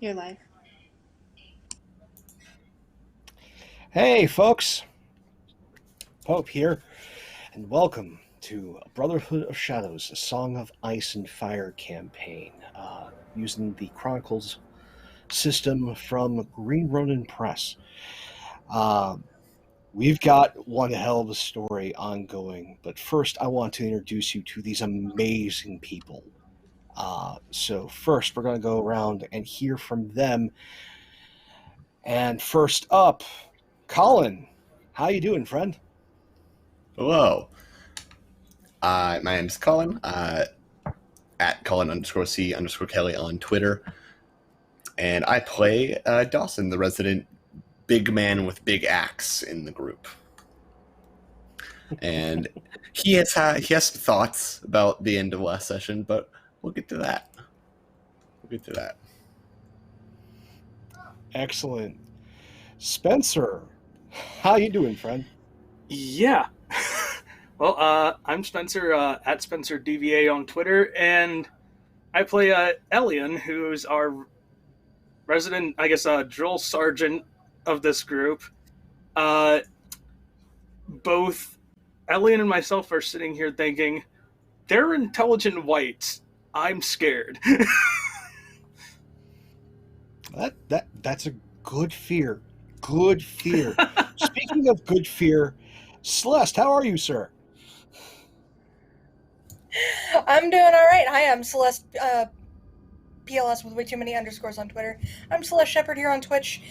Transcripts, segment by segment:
You're live. Hey, folks. Pope here, and welcome to Brotherhood of Shadows, a Song of Ice and Fire campaign, using the Chronicles system from Green Ronin Press. Uh, we've got one hell of a story ongoing, but first I want to introduce you to these amazing people. So first, we're going to go around and hear from them. And first up, Colin, how you doing, friend? Hello. My name is Colin, at Colin_C_Kelly on Twitter. And I play Dawsin, the resident big man with big axe in the group. And he has some thoughts about the end of last session, but we'll get to that. Excellent. Spencer, how you doing, friend? Yeah. Well, I'm Spencer, at SpencerDVA on Twitter, and I play Elyon, who's our resident, drill sergeant of this group. Both Elyon and myself are sitting here thinking, they're intelligent whites. I'm scared. That's a good fear. Good fear. Speaking of good fear, Celeste, how are you, sir? I'm doing all right. Hi, I'm Celeste, PLS with way too many underscores on Twitter. I'm Celeste Shepherd here on Twitch.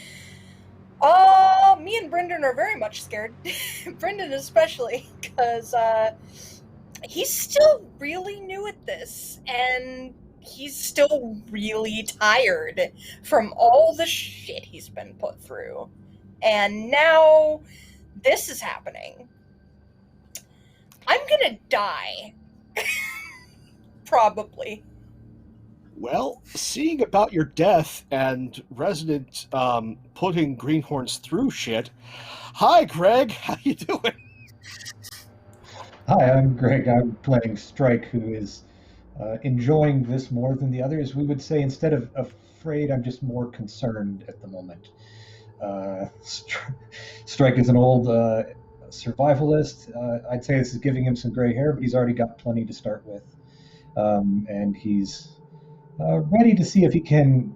Me and Bryndon are very much scared. Bryndon especially, because he's still really new at this, and he's still really tired from all the shit he's been put through. And now this is happening. I'm gonna die. Probably. Well, seeing about your death and resident putting greenhorns through shit. Hi, Greg. How you doing? Hi, I'm Greg. I'm playing Stryke, who is enjoying this more than the others. We would say instead of afraid, I'm just more concerned at the moment. Stryke is an old survivalist. I'd say this is giving him some gray hair, but he's already got plenty to start with. And he's ready to see if he can,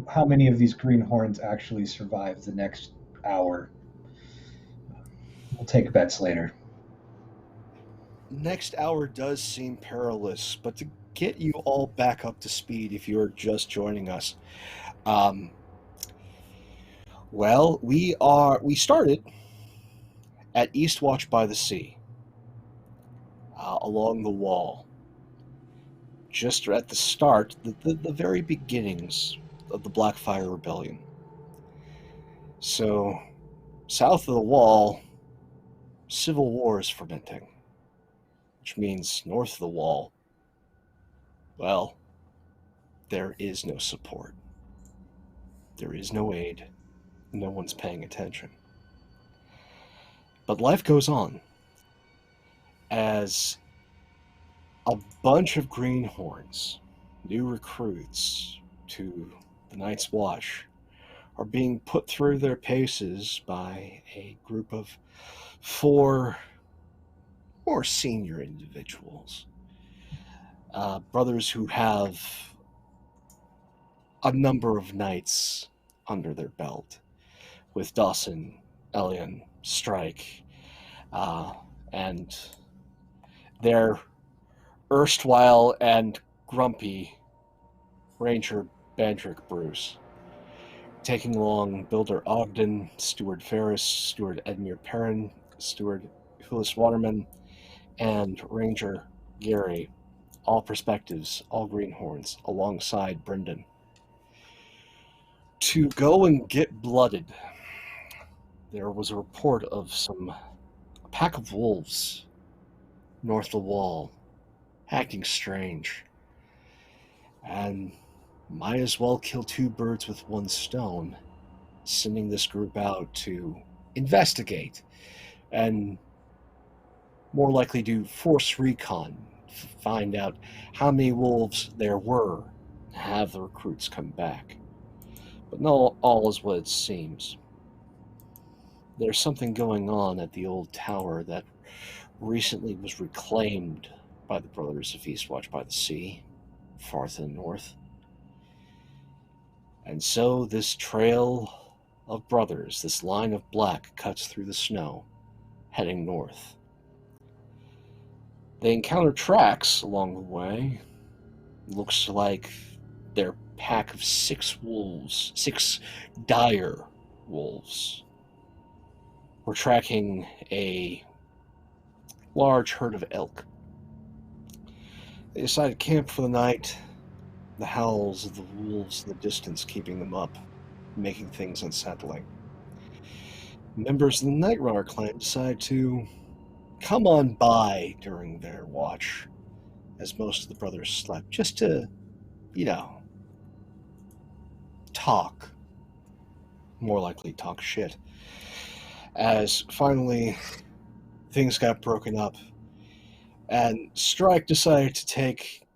how many of these greenhorns actually survive the next hour. We'll take bets later. Next hour does seem perilous, but to get you all back up to speed if you're just joining us, well, we started at Eastwatch by the Sea, along the wall, just at the start, the very beginnings of the Blackfire Rebellion. So, south of the wall, civil war is fermenting, which means north of the wall, well, there is no support. There is no aid. No one's paying attention. But life goes on as a bunch of greenhorns, new recruits to the Night's Watch, are being put through their paces by a group of 4 more senior individuals, brothers who have a number of nights under their belt, with Dawsin, Elyon, Stryke, and their erstwhile and grumpy Ranger Bandrick Bruce, taking along Builder Ogden, Steward Ferris, Steward Edmure Perrin, Steward Phyllis Waterman, and Ranger Gary, all perspectives, all greenhorns, alongside Bryndon, to go and get blooded. There was a report of a pack of wolves north of the wall, acting strange, and might as well kill 2 birds with 1 stone, sending this group out to investigate and more likely do force recon, find out how many wolves there were, have the recruits come back. But not all is what it seems. There's something going on at the old tower that recently was reclaimed by the Brothers of Eastwatch by the Sea, far to the north. And so this trail of brothers, this line of black, cuts through the snow, heading north. They encounter tracks along the way. Looks like they're a pack of 6 wolves, 6 dire wolves. We're tracking a large herd of elk. They decide to camp for the night, the howls of the wolves in the distance keeping them up, making things unsettling. Members of the Night Runner clan decide to come on by during their watch, as most of the brothers slept, just to, talk. More likely talk shit. As finally things got broken up, and Stryke decided to take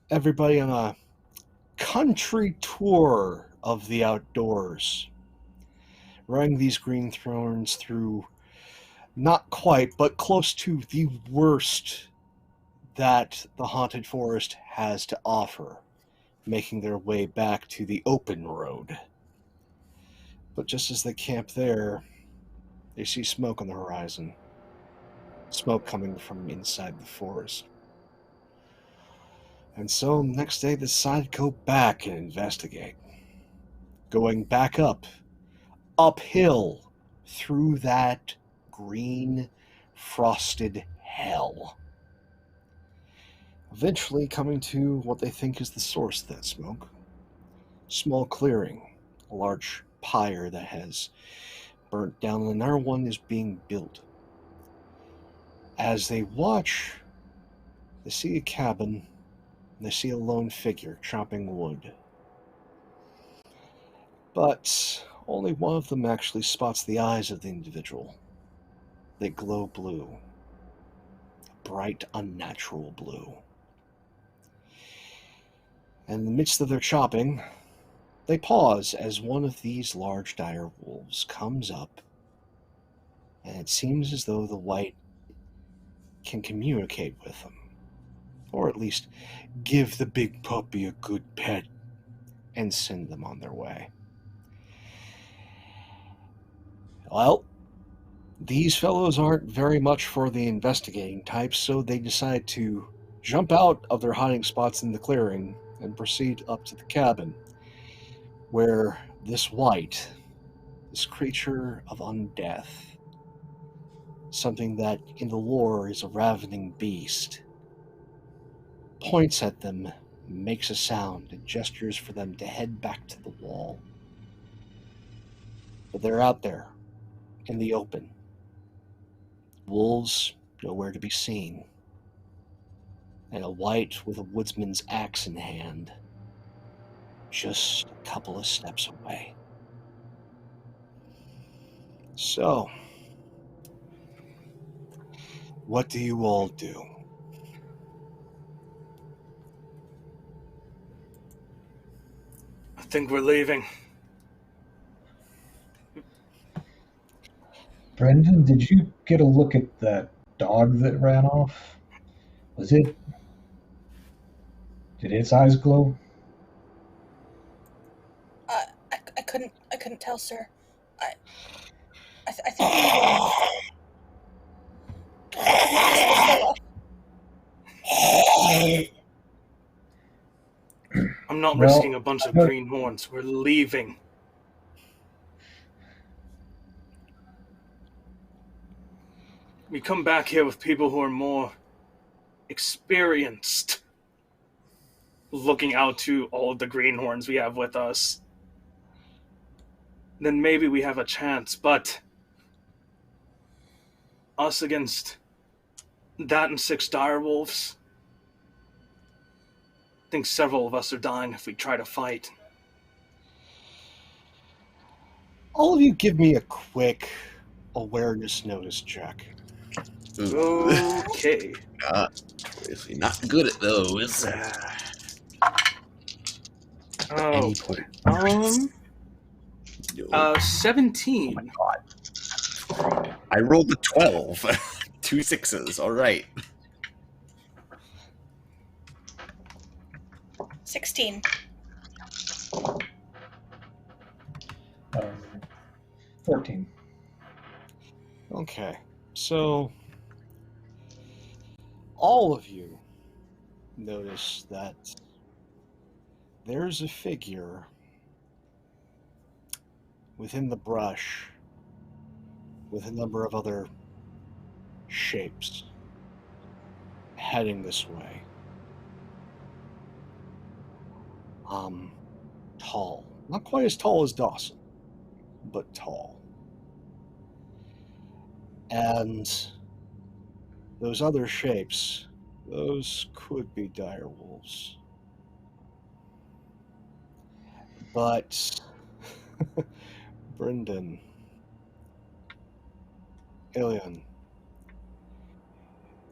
everybody on a country tour of the outdoors, riding these green thorns through not quite, but close to the worst that the haunted forest has to offer, making their way back to the open road. But just as they camp there, they see smoke on the horizon. Smoke coming from inside the forest. And so next day they decide to go back and investigate. Going back uphill, through that green, frosted hell. Eventually coming to what they think is the source of that smoke. Small clearing, a large pyre that has burnt down, and another one is being built. As they watch, they see a cabin, and they see a lone figure chopping wood. But only one of them actually spots the eyes of the individual. They glow blue. Bright, unnatural blue. And in the midst of their chopping, they pause as one of these large dire wolves comes up, and it seems as though the white can communicate with them, or at least give the big puppy a good pet and send them on their way. Well, these fellows aren't very much for the investigating types, so they decide to jump out of their hiding spots in the clearing and proceed up to the cabin, where this white, this creature of undeath, something that in the lore is a ravening beast, points at them, makes a sound, and gestures for them to head back to the wall. But they're out there, in the open. Wolves nowhere to be seen. And a white with a woodsman's axe in hand, just a couple of steps away. So, what do you all do? I think we're leaving. Bryndon, did you get a look at that dog that ran off? Did its eyes glow? I couldn't tell, sir. I think I'm not risking a bunch of greenhorns. We're leaving. We come back here with people who are more experienced, looking out to all of the greenhorns we have with us. Then maybe we have a chance, but us against that and 6 direwolves, I think several of us are dying if we try to fight. All of you give me a quick awareness notice check. Okay. Not good at those. Oh, Any boy. point. 17. I rolled a 12. 2 6s. All right. 16. 14. Okay, so all of you notice that there's a figure within the brush with a number of other shapes heading this way. Tall. Not quite as tall as Dawsin, but tall. And those other shapes, those could be dire wolves. But Bryndon, Elyon,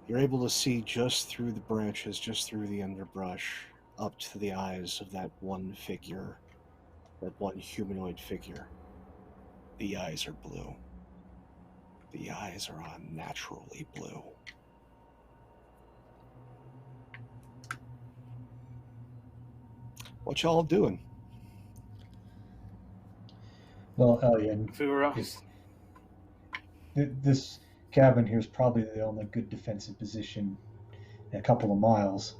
you're able to see just through the branches, just through the underbrush, up to the eyes of that one figure, that one humanoid figure. The eyes are blue. The eyes are unnaturally blue. What y'all doing? Well, Elyon, If we were us. this cabin here is probably the only good defensive position in a couple of miles.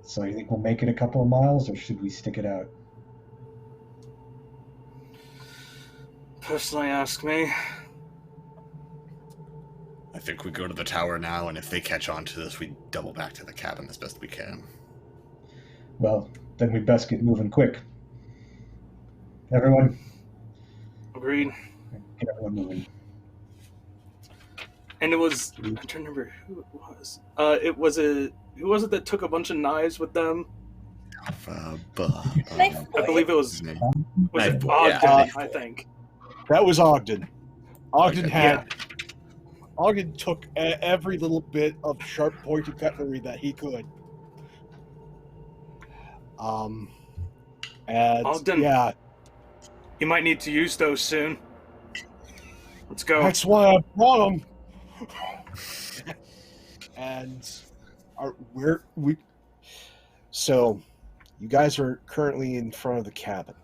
So you think we'll make it a couple of miles, or should we stick it out? Personally, ask me. I think we go to the tower now, and if they catch on to this, we double back to the cabin as best we can. Well, then we best get moving quick. Everyone, Agreed. get everyone moving. And it was, I'm trying to remember who it was. Who was it that took a bunch of knives with them? Knife boy. I believe it was Knife it boy, Ogden, yeah. I think. That was Ogden. Ogden Okay. had. Ogden took every little bit of sharp pointed cutlery that he could. And Ogden. yeah, You might need to use those soon. Let's go. that's why I brought them. And so you guys are currently in front of the cabin.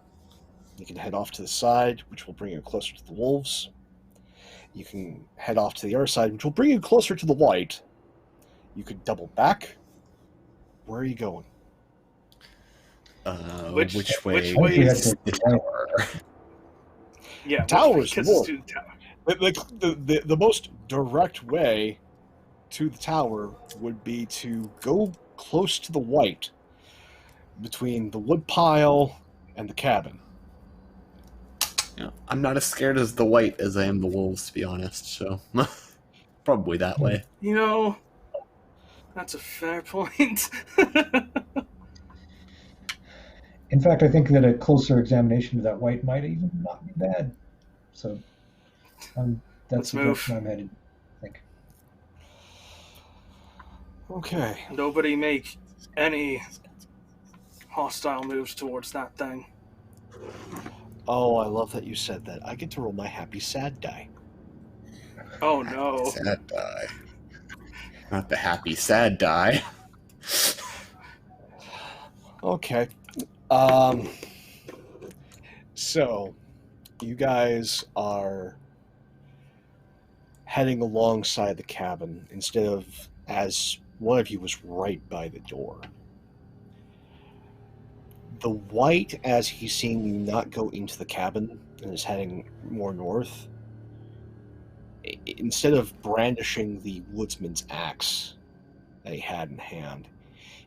You can head off to the side, which will bring you closer to the wolves. You can head off to the other side, which will bring you closer to the white. You could double back. Where are you going? Which way which way is is- the tower? Yeah, Tower's because north. to the tower. The most direct way to the tower would be to go close to the white between the wood pile and the cabin. Yeah, I'm not as scared as the white as I am the wolves, to be honest. So probably that way. You know, that's a fair point. In fact, I think that a closer examination of that white might even not be bad. So that's Let's the move. direction I'm headed, I think. Okay. Nobody make any hostile moves towards that thing. Oh, I love that you said that. I get to roll my happy sad die. Oh no. Sad die. Not the happy sad die. Okay. So you guys are heading alongside the cabin instead of as one of you was right by the door. The white, as he's seeing you not go into the cabin and is heading more north, instead of brandishing the woodsman's axe that he had in hand,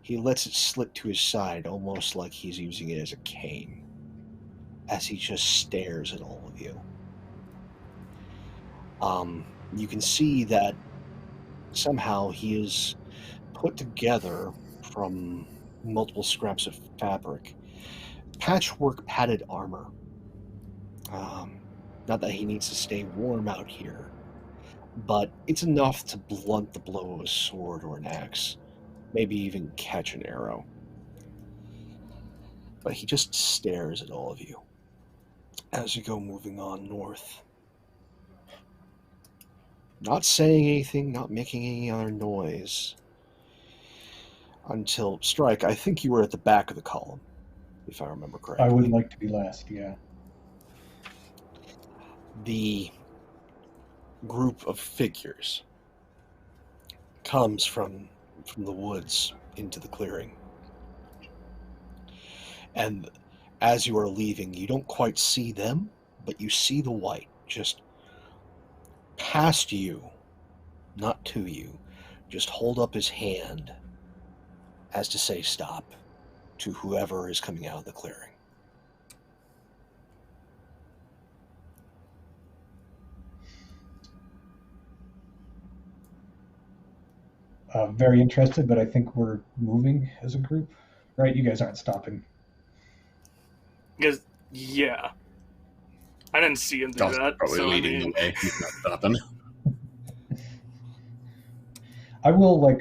he lets it slip to his side, almost like he's using it as a cane, as he just stares at all of you. You can see that somehow he is put together from multiple scraps of fabric, patchwork padded armor. Not that he needs to stay warm out here, but it's enough to blunt the blow of a sword or an axe, maybe even catch an arrow. But he just stares at all of you as you go moving on north. Not saying anything, not making any other noise. Until Stryke, I think you were at the back of the column, if I remember correctly. I would like to be last, yeah. The group of figures comes from the woods into the clearing. And as you are leaving, you don't quite see them, but you see the white just past you, not to you, just hold up his hand as to say stop to whoever is coming out of the clearing. Very interested, but I think we're moving as a group. Right? You guys aren't stopping. Because, yeah. I didn't see him do Dawson's that. probably So, leading the way. He's not stopping. I will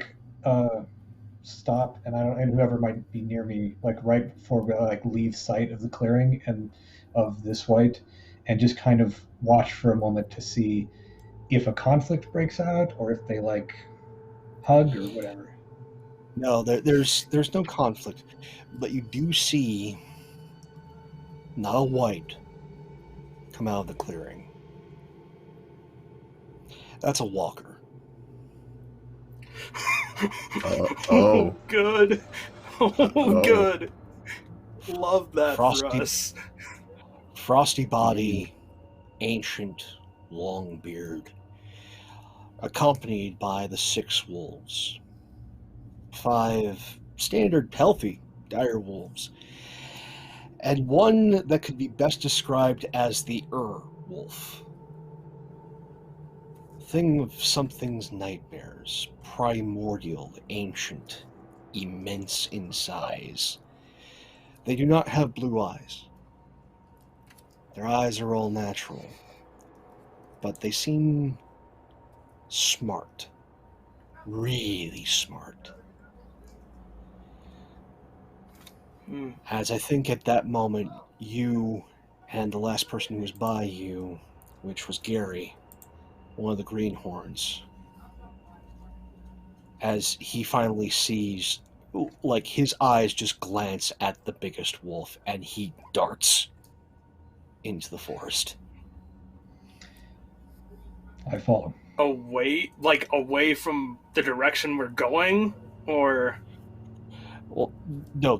stop, and whoever might be near me, right before we leave sight of the clearing and of this white, and just kind of watch for a moment to see if a conflict breaks out or if they hug or whatever. No, there's no conflict, but you do see not a white come out of the clearing. That's a walker. Oh, good. Oh. Good. Love that for us. Frosty body, ancient, long beard, accompanied by the 6 wolves. 5 standard, healthy, dire wolves, and one that could be best described as the wolf. Thing of something's nightmares, primordial, ancient, immense in size. They do not have blue eyes. Their eyes are all natural, but they seem smart, really smart. As I think at that moment, you and the last person who was by you, which was Gary, one of the greenhorns, as he finally sees, his eyes just glance at the biggest wolf, and he darts into the forest. I follow. Away from the direction we're going? Or... Well, no,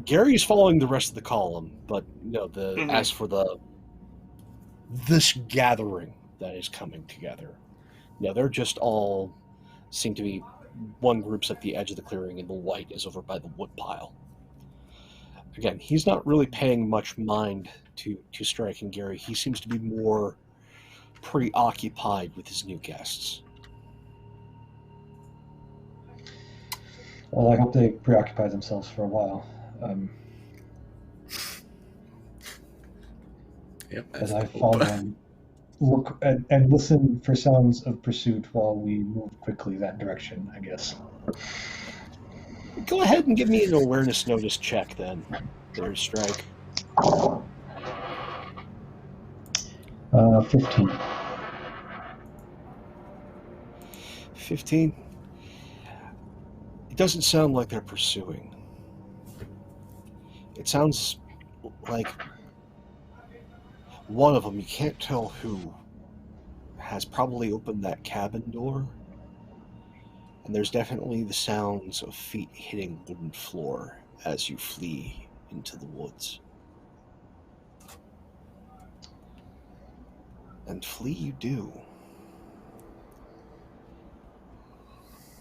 Gary's following the rest of the column, but as for this gathering that is coming together, they're just all seem to be one group's at the edge of the clearing, and the white is over by the wood pile. Again, he's not really paying much mind to Stryke and Gary. He seems to be more preoccupied with his new guests. Well, I hope they preoccupy themselves for a while. Yep, as I follow and look and listen for sounds of pursuit while we move quickly that direction, I guess. Go ahead and give me an awareness notice check then. There's Stryke. 15. 15. It doesn't sound like they're pursuing. It sounds like one of them, you can't tell who, has probably opened that cabin door. And there's definitely the sounds of feet hitting wooden floor as you flee into the woods. And flee you do.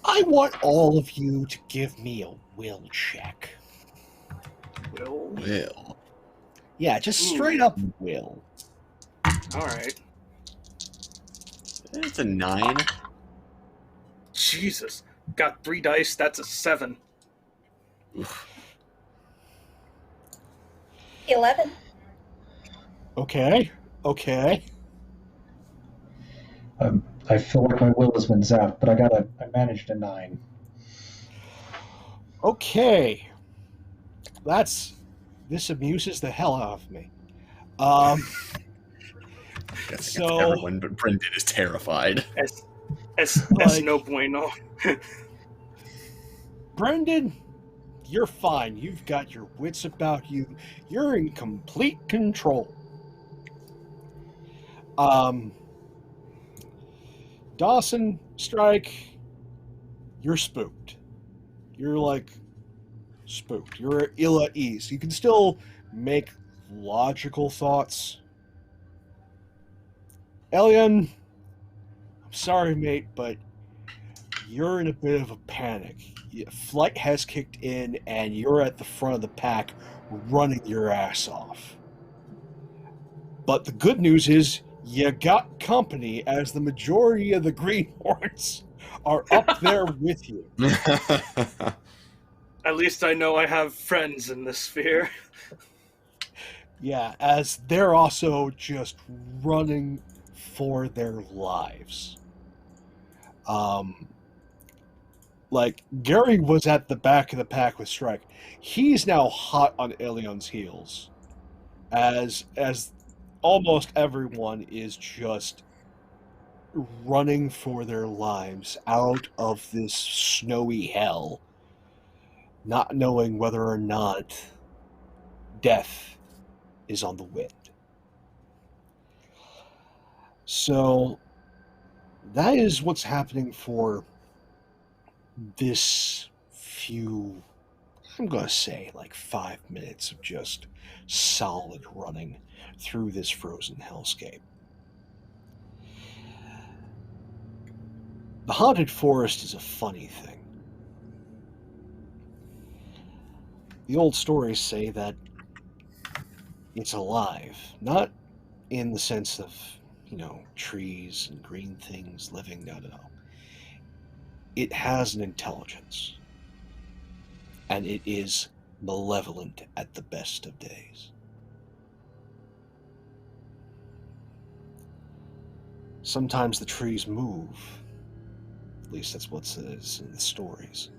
I want all of you to give me a will check. Will. Yeah, just straight up will. Alright. It's a 9. Jesus. Got 3 dice, that's a 7. Oof. 11. Okay. I feel like my will has been zapped, but I managed a 9. Okay. That's this amuses the hell out of me. Um, so everyone but Bryndon is terrified. Es Like- no bueno. Bryndon, you're fine. You've got your wits about you. You're in complete control. Dawsin, Stryke, you're spooked. You're like spooked. You're ill at ease. You can still make logical thoughts. Elyon, I'm sorry, mate, but you're in a bit of a panic. Flight has kicked in, and you're at the front of the pack running your ass off. But the good news is you got company, as the majority of the greenhorns are up there with you. At least I know I have friends in this sphere. Yeah, as they're also just running for their lives. Like, Gary was at the back of the pack with Stryke. He's now hot on Elyon's heels. As almost everyone is just running for their lives out of this snowy hell, not knowing whether or not death is on the wind. So that is what's happening for this few, I'm going to say like 5 minutes of just solid running through this frozen hellscape. The haunted forest is a funny thing. The old stories say that it's alive, not in the sense of, trees and green things living, no. It has an intelligence, and it is malevolent at the best of days. Sometimes the trees move. At least that's what it says in the stories.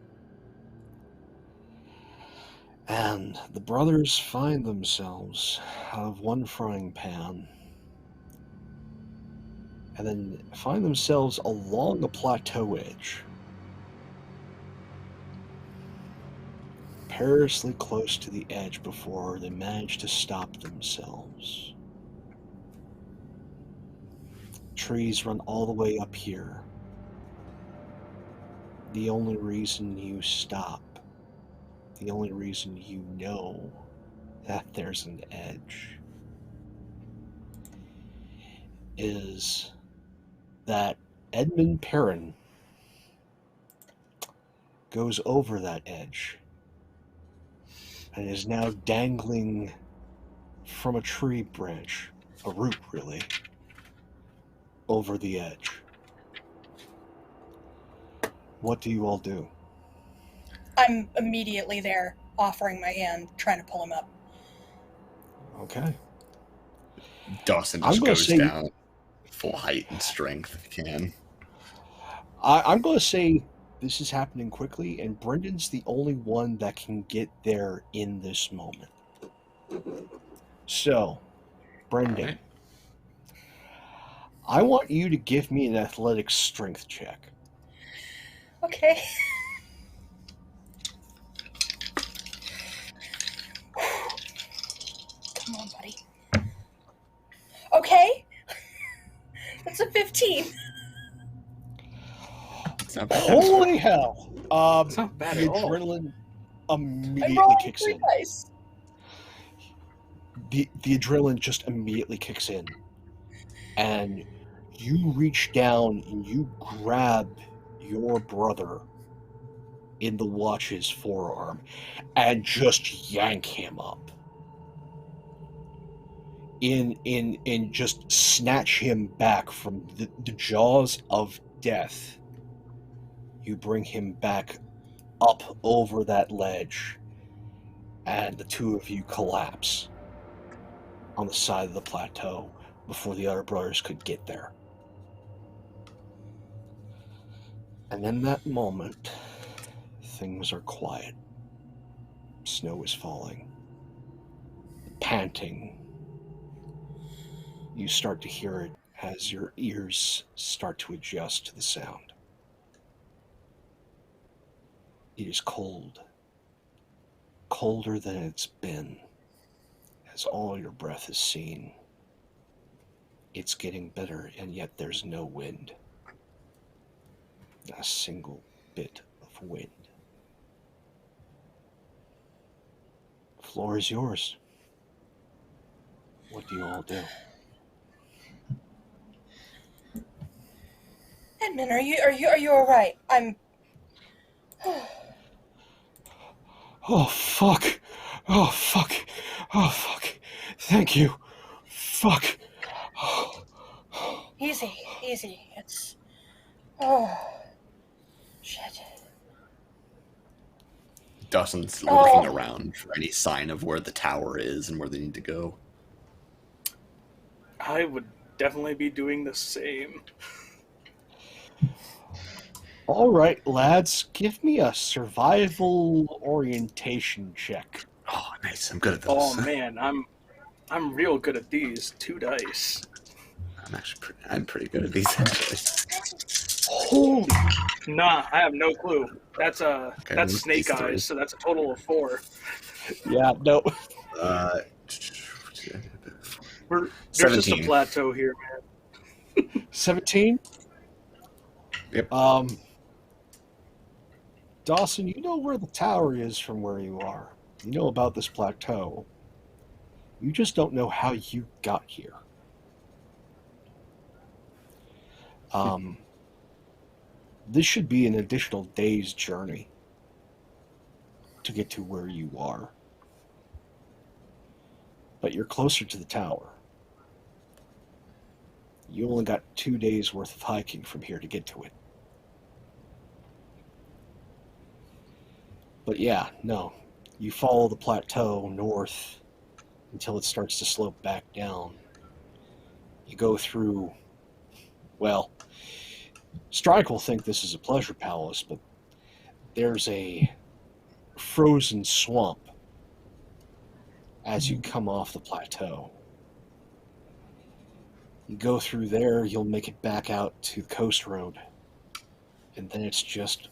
And the brothers find themselves out of one frying pan, and then find themselves along a plateau edge, perilously close to the edge before they manage to stop themselves. Trees run all the way up here. The only reason you stop, the only reason you know that there's an edge, is that Edmund Perrin goes over that edge and is now dangling from a tree branch, a root really, over the edge. What do you all do? I'm immediately there, offering my hand, trying to pull him up. Okay. Dawsin I'm just gonna goes say- down full height and strength if he can. I'm going to say this is happening quickly, and Bryndon's the only one that can get there in this moment. So, Bryndon, Alright. I want you to give me an athletics strength check. Okay. Come on, buddy. Okay. That's a 15. It's not bad. Holy hell! It's not bad The at all. adrenaline I'm immediately rolling kicks 3 in. dice. The adrenaline just immediately kicks in, and you reach down and you grab your brother in the watch's forearm and just yank him up. In just snatch him back from the jaws of death. You bring him back up over that ledge, and the two of you collapse on the side of the plateau before the other brothers could get there. And in that moment, things are quiet. Snow is falling. panting. You start to hear it as your ears start to adjust to the sound. It is cold, colder than it's been, as all your breath is seen. It's getting better, and yet there's no wind. Not a single bit of wind. The floor is yours. What do you all do? Edmund, are you all right? I'm. Oh, fuck. Oh, fuck. Oh, fuck. Thank you. Fuck. Easy. It's. Oh. Shit. Dawson's looking around for any sign of where the tower is and where they need to go. I would definitely be doing the same. All right, lads, give me a survival orientation check. Oh, nice. I'm good at those. Oh man, I'm real good at these. 2 dice. I'm pretty good at these actually. Holy. Nah, I have no clue. That's what's snake these three? eyes, so that's a total of 4. Yeah, no. There's just a 17. plateau here, man. 17? Yep. Dawson, you know where the tower is from where you are. You know about this plateau. You just don't know how you got here. This should be an additional day's journey to get to where you are. But you're closer to the tower. You only got 2 days worth of hiking from here to get to it. But yeah, no. You follow the plateau north until it starts to slope back down. You go through, well, Stryke will think this is a pleasure palace, but there's a frozen swamp as you come off the plateau. You go through there, you'll make it back out to the coast road. And then it's just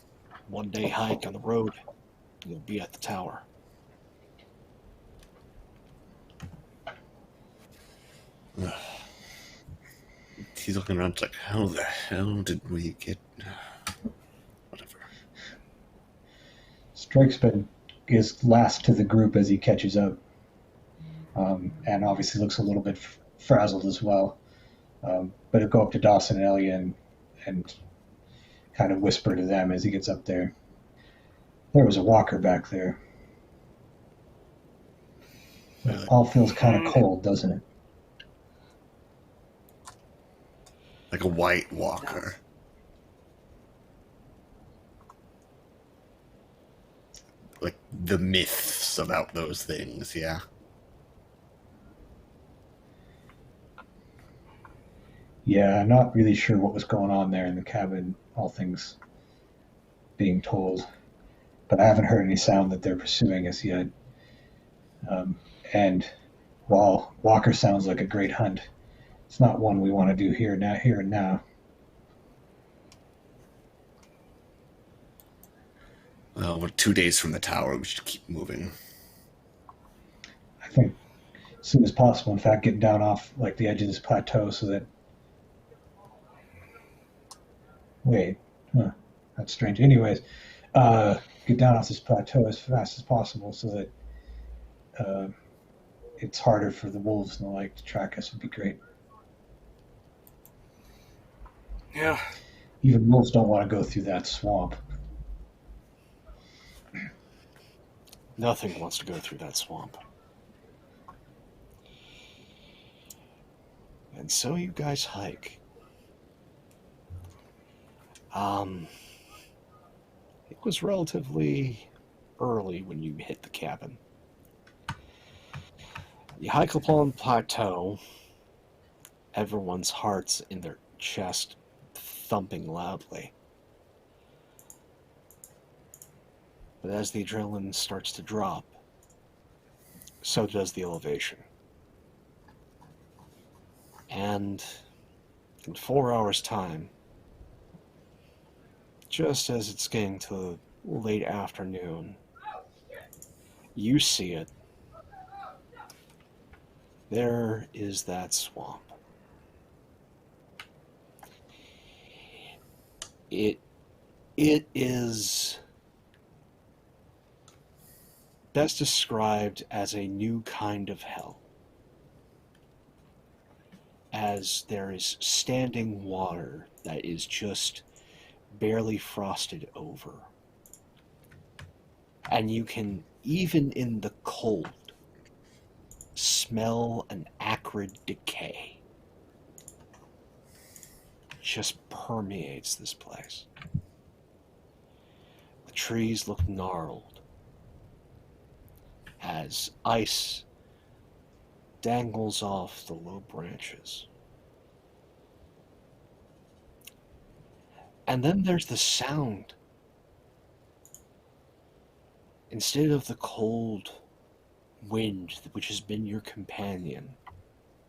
1 day hike on the road. You'll be at the tower. He's looking around like, how the hell did we get... Whatever. Strike's is last to the group as he catches up, and obviously looks a little bit frazzled as well. But he'll go up to Dawsin and Elyon and kind of whisper to them as he gets up there. There was a walker back there. It all feels kind of cold, doesn't it? Like a white walker. Like the myths about those things, yeah. Yeah, I'm not really sure what was going on there in the cabin, all things being told. But I haven't heard any sound that they're pursuing us yet. And while Walker sounds like a great hunt, it's not one we want to do here and now. Well, we're 2 days from the tower. We should keep moving. I think as soon as possible, in fact, getting down off like the edge of this plateau so that... Wait, that's strange. Anyways, get down off this plateau as fast as possible so that it's harder for the wolves and the like to track us would be great. Yeah. Even wolves don't want to go through that swamp. Nothing wants to go through that swamp. And so you guys hike. It was relatively early when you hit the cabin. You hike along the plateau, everyone's hearts in their chest thumping loudly. But as the adrenaline starts to drop, so does the elevation. And in 4 hours' time, just as it's getting to late afternoon, you see it. There is that swamp. It is best described as a new kind of hell, as there is standing water that is just barely frosted over. And you can, even in the cold, smell an acrid decay. Just permeates this place. The trees look gnarled as ice dangles off the low branches. And then there's the sound. Instead of the cold wind which has been your companion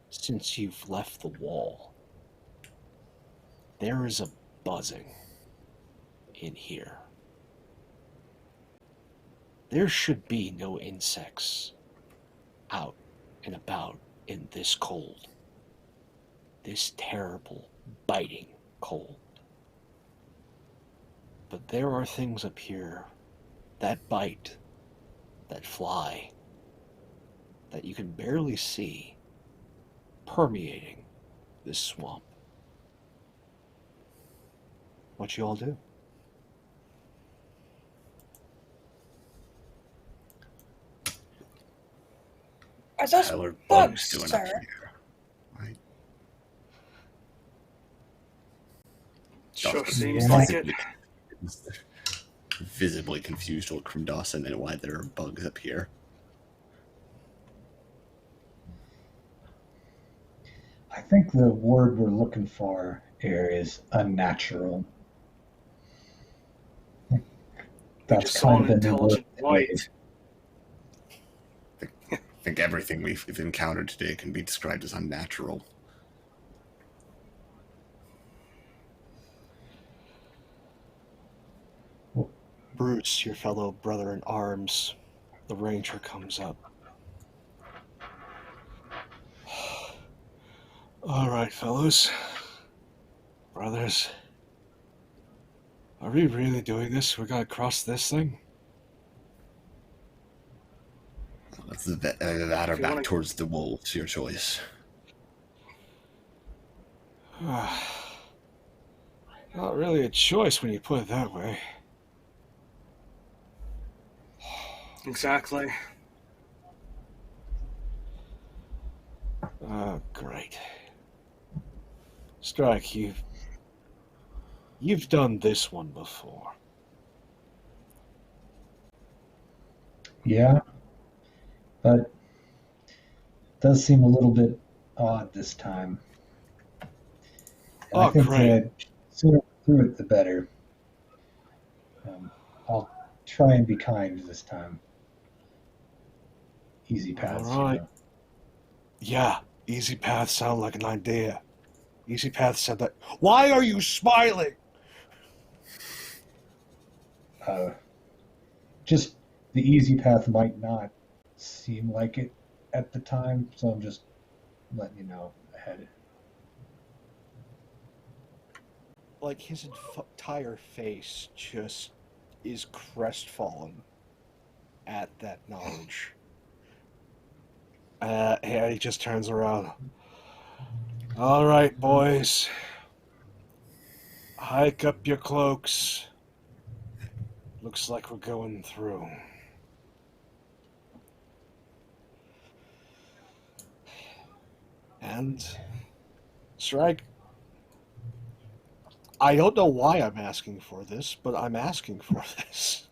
since you've left the wall, there is a buzzing in here. There should be no insects out and about in this cold. This terrible, biting cold. But there are things up here that bite, that fly, that you can barely see, permeating this swamp. What you all do? Are those Hell are bugs, doing up sir? here? Right. Sure Dawson seems is like it. visibly confused look from Dawson and why there are bugs up here. I think the word we're looking for here is unnatural. That's Just saw kind an of the new word. intelligent white. I think everything we've encountered today can be described as unnatural. Bruce, your fellow brother in arms, the ranger comes up. All right, fellows. Brothers. Are we really doing this? We gotta cross this thing? That's that or If you back wanna- towards the wolves, your choice. Not really a choice when you put it that way. Exactly. Oh, great. Stryke, you've done this one before. Yeah, but it does seem a little bit odd this time. And I Oh, think great. the sooner through it, the better. I'll try and be kind this time. Easy paths, All right. you know. Yeah, easy paths sound like an idea. Easy paths said that. Why are you smiling? Just the easy path might not seem like it at the time, so I'm just letting you know ahead. Like his entire face just is crestfallen at that knowledge. Yeah, he just turns around. All right, boys. Hike up your cloaks. Looks like we're going through. And Stryke, I don't know why I'm asking for this, but I'm asking for this.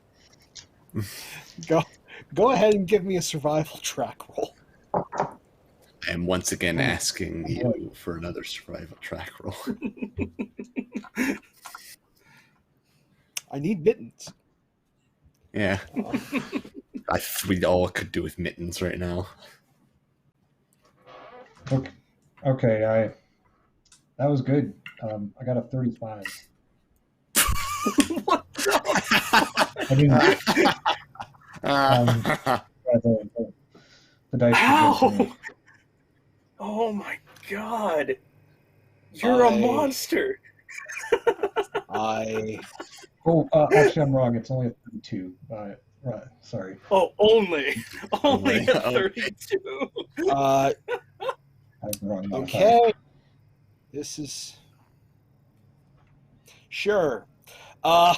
Go ahead and give me a survival track roll. I am once again asking you for another survival track roll. I need mittens. Yeah. We all could do with mittens right now. Okay, That was good. I got a 35. What the? I didn't. The dice were good tonight. Ow! Oh my god. You're a monster. Oh, actually, I'm wrong. It's only a 32. Sorry. Oh, only a 32. I'm wrong. Okay. This is sure. So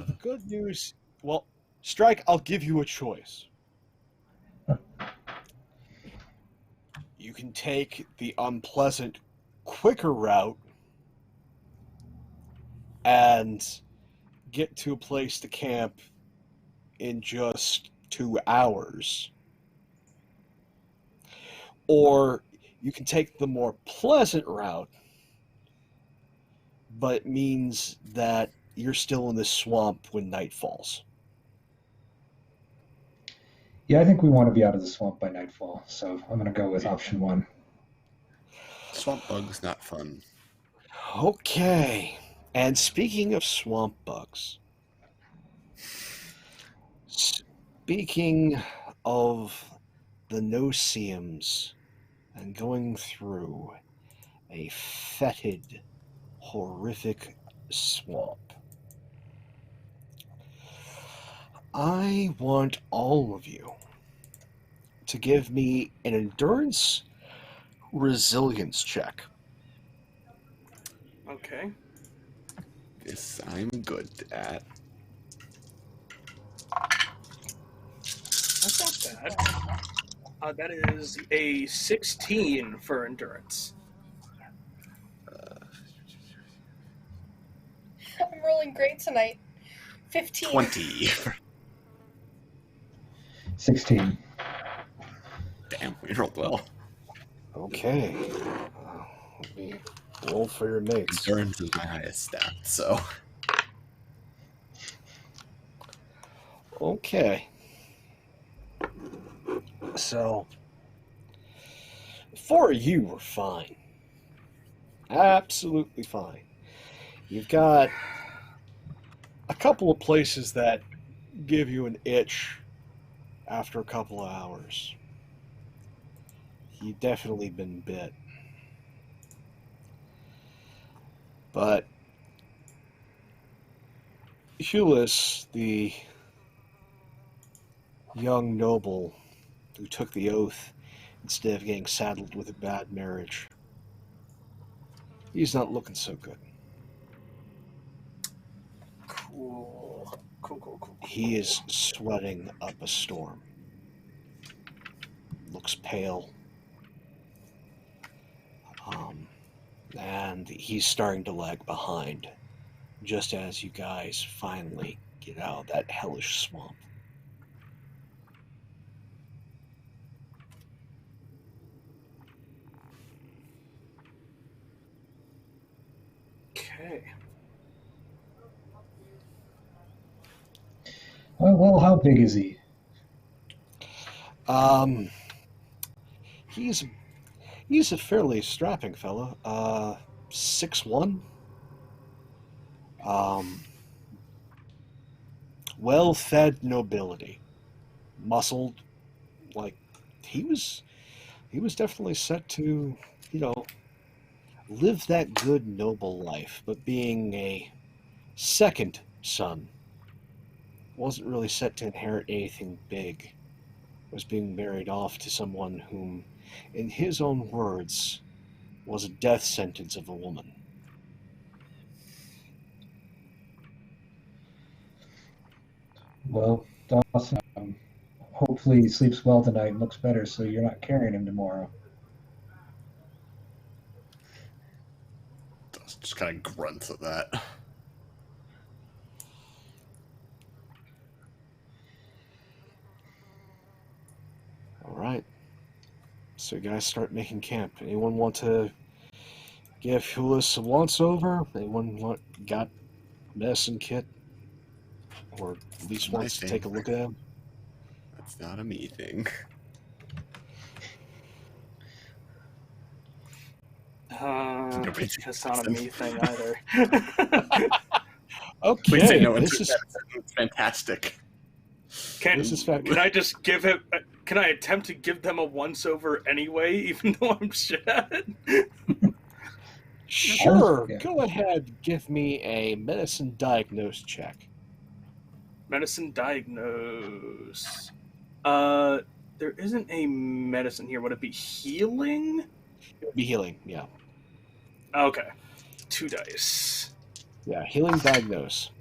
the good news. Well, Stryke, I'll give you a choice. You can take the unpleasant, quicker route and get to a place to camp in just 2 hours. Or you can take the more pleasant route, but it means that you're still in the swamp when night falls. Yeah, I think we want to be out of the swamp by nightfall, so I'm going to go with option 1. Swamp bug's not fun. Okay. And speaking of swamp bugs, speaking of the no-seums and going through a fetid, horrific swamp, I want all of you to give me an endurance resilience check. Okay. This I'm good at. That's not bad. That is a 16 for endurance. I'm rolling great tonight. 15. 20. 16. Damn, we rolled well. Okay. Let me roll for your mates. Endurance is my highest stat, so. Okay. So, 4 of you were fine. Absolutely fine. You've got a couple of places that give you an itch after a couple of hours. You've definitely been bit. But Hulis, the young noble who took the oath instead of getting saddled with a bad marriage, he's not looking so good. Cool. He is sweating up a storm. Looks pale. And he's starting to lag behind just as you guys finally get out of that hellish swamp. Okay. Well, how big is he? He's a fairly strapping fella. 6'1". Well-fed nobility. Muscled. Like, he was definitely set to, live that good noble life, but being a second son, wasn't really set to inherit anything big. Was being married off to someone whom, in his own words, was a death sentence of a woman. Well, Dawson, hopefully he sleeps well tonight and looks better so you're not carrying him tomorrow. Just kind of grunts at that. All right. So you guys start making camp. Anyone want to give Hulis a once over? Anyone got medicine kit? Or at least wants to take a look at him? That's not a me thing. It's just not a me thing either. Please say Okay, no one this took is that. It's fantastic. this is Can I just give it? Can I attempt to give them a once over anyway, even though I'm shit at it? sure. Yeah. Go ahead, give me a medicine diagnose check. Medicine diagnose. There isn't a medicine here. Would it be healing? It would be healing. Yeah, Okay, 2 dice. yeah, healing diagnose.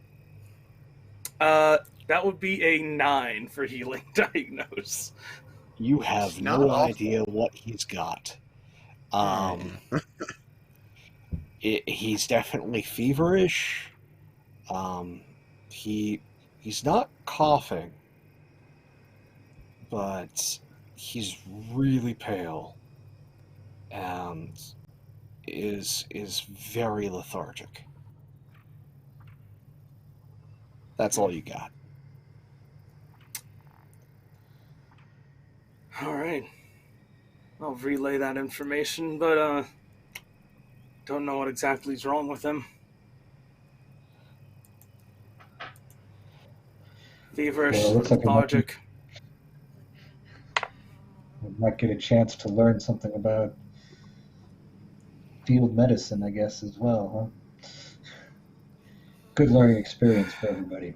That would be a 9 for healing diagnose. You have It's not no awful. idea what he's got. He's definitely feverish. He's not coughing, but he's really pale and is very lethargic. That's all you got. All right. I'll relay that information, but don't know what exactly is wrong with him. Feverish, Well, it looks like lethargic. we might get a chance to learn something about field medicine, I guess, as well, huh? Good learning experience for everybody.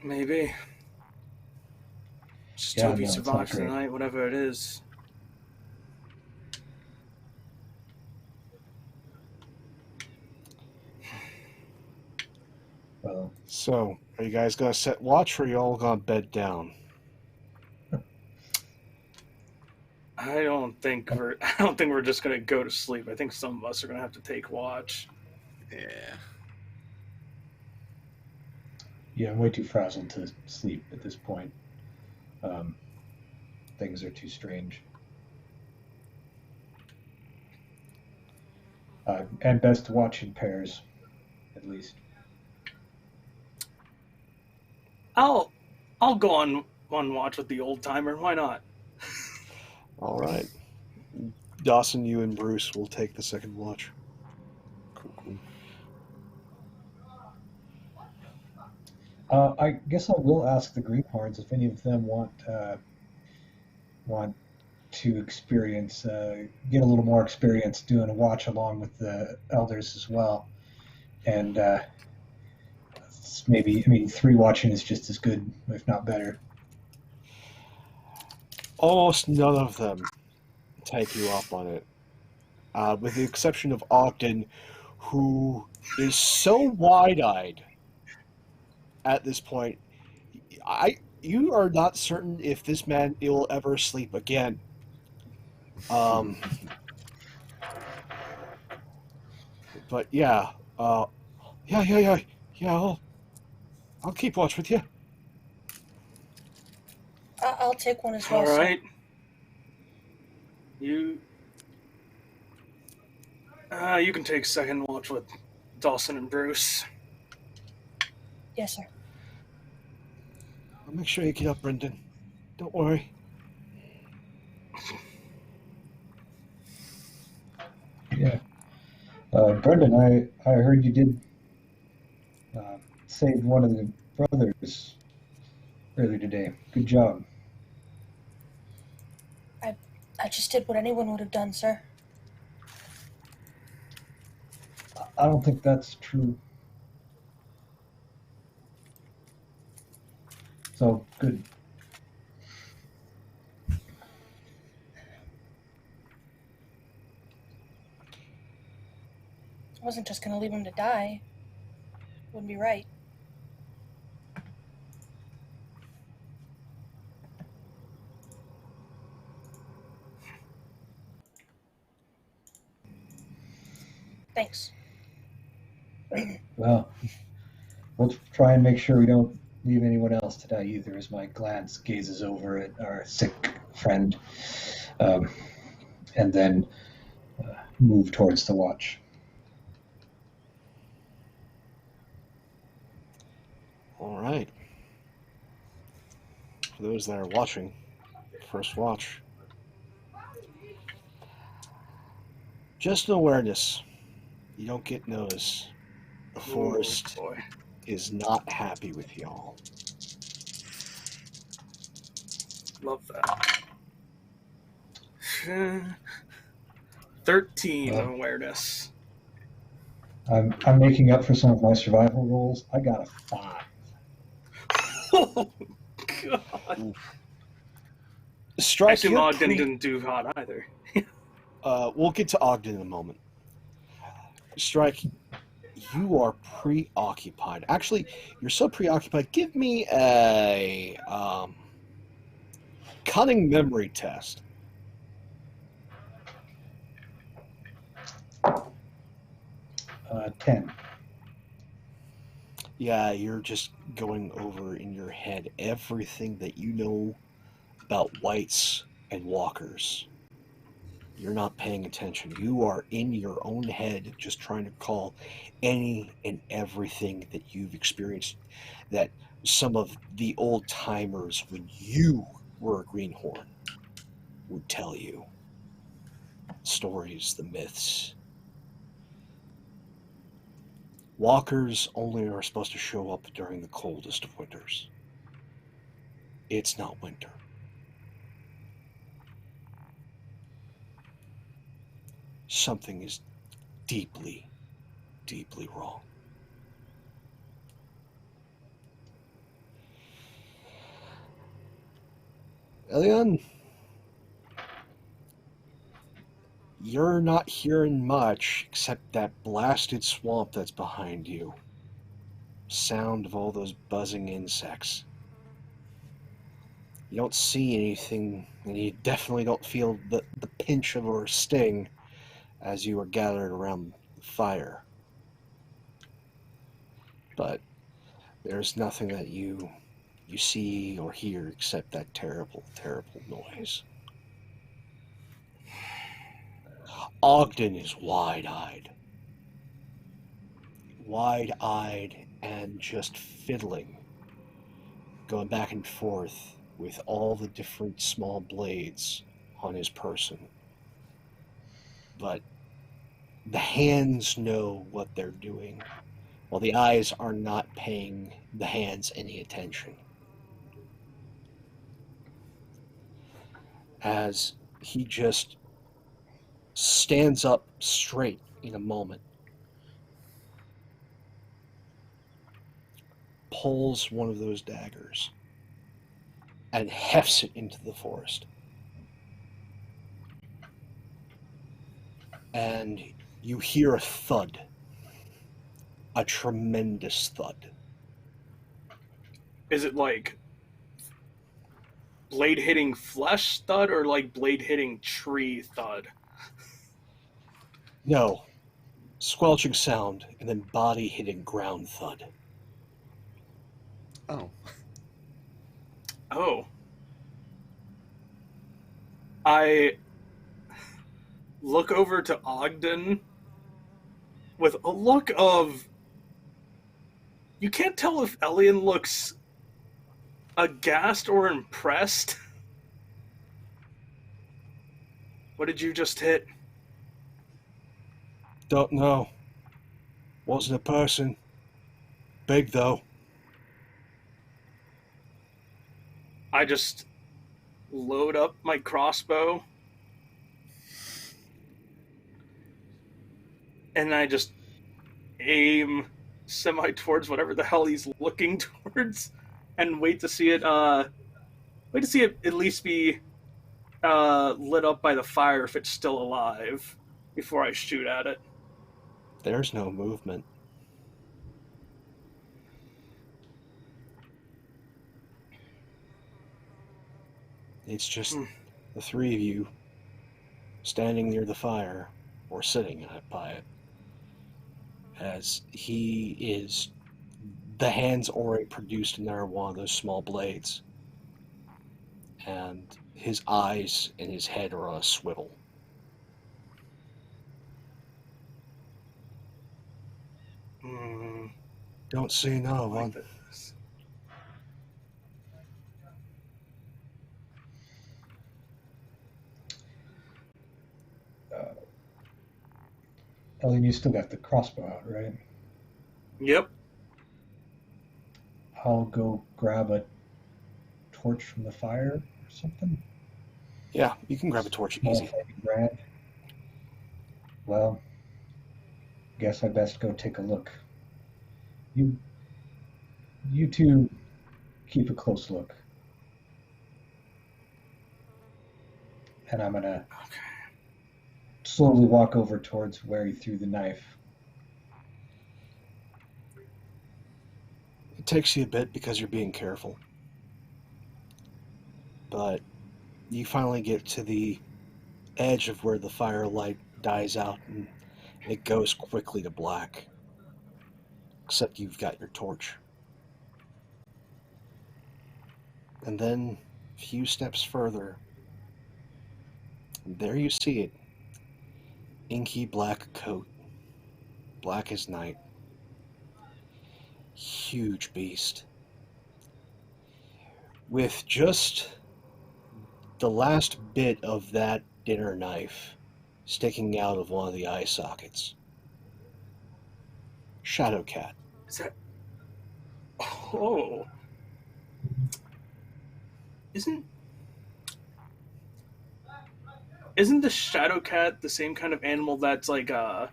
Maybe. Just Yeah, hope he no, it's not survives great. tonight, whatever it is. Well, So, are you guys gonna set watch, or are you all gonna bed down? I don't think we're just gonna go to sleep. I think some of us are gonna have to take watch. Yeah. yeah, I'm way too frazzled to sleep at this point. Things are too strange. And best to watch in pairs, at least. I'll go on watch with the old timer. Why not? All right. Dawsin, you and Bruce will take the second watch. Cool. I guess I will ask the Greenhorns if any of them want to experience, get a little more experience doing a watch along with the elders as well. And maybe, I mean, 3 watching is just as good, if not better. Almost none of them take you up on it, with the exception of Ogden, who is so wide-eyed at this point. You are not certain if this man will ever sleep again. But yeah, yeah. I'll keep watch with you. I'll take one as well, All sir. right. You can take second watch with Dawsin and Bruce. Yes, sir. I'll make sure you get up, Bryndon. Don't worry. Yeah. Bryndon, I heard you did save one of the brothers earlier today. Good job. I just did what anyone would have done, sir. I don't think that's true. So, good. I wasn't just going to leave him to die. Wouldn't be right. Thanks. Well, we'll try and make sure we don't leave anyone else to die either, as my glance gazes over at our sick friend, and then move towards the watch. All right. For those that are watching, first watch. Just an awareness. You don't get notice. The Oh, forest boy. is not happy with y'all. Love that. 13 Well, awareness. I'm making up for some of my survival rolls. I got a 5. Oh, God. I Stryke, assume you're Ogden didn't do hot either. we'll get to Ogden in a moment. Stryke, you are preoccupied. Actually, you're so preoccupied. Give me a cunning memory test. 10. Yeah, you're just going over in your head everything that you know about whites and walkers. You're not paying attention. You are in your own head just trying to call any and everything that you've experienced that some of the old timers when you were a greenhorn would tell you. Stories, the myths. Walkers only are supposed to show up during the coldest of winters. It's not winter. Something is deeply, deeply wrong. Elyon, you're not hearing much except that blasted swamp that's behind you. Sound of all those buzzing insects. You don't see anything, and you definitely don't feel the pinch of or sting as you are gathered around the fire. But there's nothing that you see or hear except that terrible, terrible noise. Ogden is wide-eyed. Wide-eyed and just fiddling, going back and forth with all the different small blades on his person. But the hands know what they're doing, while the eyes are not paying the hands any attention. As he just stands up straight in a moment, pulls one of those daggers, and hefts it into the forest. And you hear a thud, a tremendous thud. Is it like blade hitting flesh thud or like blade hitting tree thud? No, squelching sound and then body hitting ground thud. Oh. Oh. I look over to Ogden with a look of... You can't tell if Elyon looks aghast or impressed. What did you just hit? Don't know. Wasn't a person. Big though. I just load up my crossbow and I just aim semi towards whatever the hell he's looking towards and wait to see it at least be lit up by the fire if it's still alive before I shoot at it. There's no movement. It's just the three of you standing near the fire or sitting by it, as he is, the hands already produced in there one of those small blades, and his eyes and his head are on a swivel. Don't see no one. This. Elyon, you still got the crossbow out, right? Yep. I'll go grab a torch from the fire or something. Yeah, you can grab a torch Small easy. flaming brand. Well, guess I best go take a look. You two keep a close look. And I'm gonna slowly walk over towards where he threw the knife. It takes you a bit because you're being careful. But you finally get to the edge of where the firelight dies out and it goes quickly to black. Except you've got your torch. And then a few steps further, there you see it. Inky black coat. Black as night. Huge beast. With just the last bit of that dinner knife sticking out of one of the eye sockets. Shadow Cat. Is that? Oh. Isn't the shadow cat the same kind of animal that's like that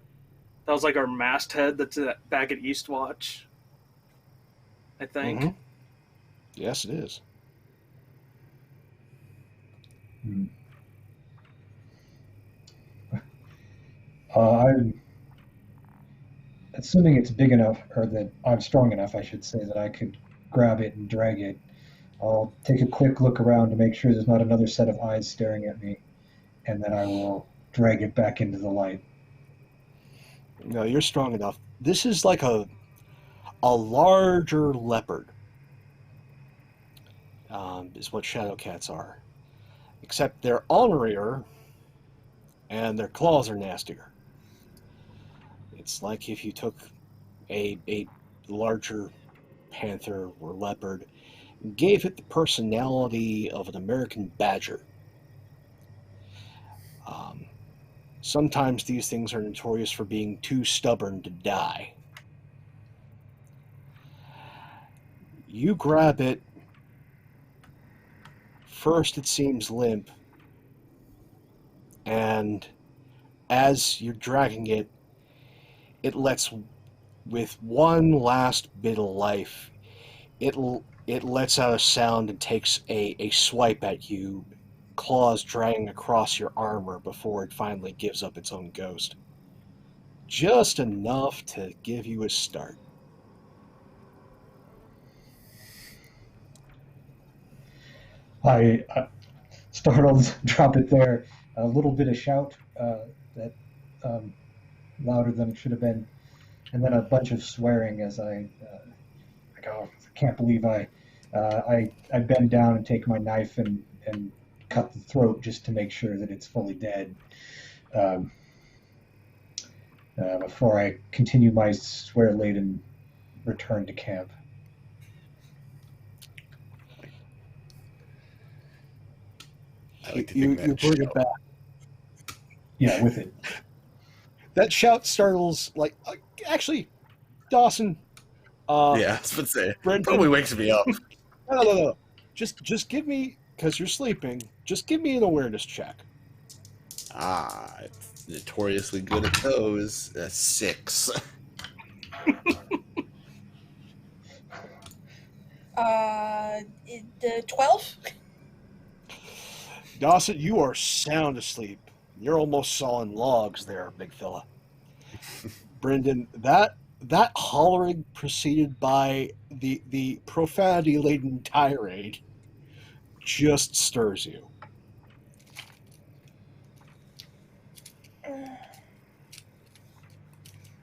was like our masthead that's back at Eastwatch? I think. Mhm. Yes, it is. I'm assuming it's big enough, or that I'm strong enough, I should say, that I could grab it and drag it. I'll take a quick look around to make sure there's not another set of eyes staring at me, and then I will drag it back into the light. No, you're strong enough. This is like a larger leopard, is what shadow cats are. Except they're ornerier, and their claws are nastier. It's like if you took a larger panther or leopard and gave it the personality of an American badger. Sometimes these things are notorious for being too stubborn to die. You grab it. First it seems limp, and as you're dragging it, it lets, with one last bit of life, it lets out a sound and takes a swipe at you, claws dragging across your armor before it finally gives up its own ghost. Just enough to give you a start. I startled, drop it there. A little bit of shout that louder than it should have been, and then a bunch of swearing as I go. I can't believe I bend down and take my knife and cut the throat just to make sure that it's fully dead. Before I continue my swear-laden return to camp. I like to You think that bring it back. Yeah, with it. That shout startles, actually, Dawsin. yeah, I was about to say. Bryndon, Probably wakes me up. No. Just give me, because you're sleeping, just give me an awareness check. It's notoriously good at those. 6. The 12? Dawsin, you are sound asleep. You're almost sawing logs there, big fella. Bryndon, that hollering preceded by the profanity-laden tirade just stirs you.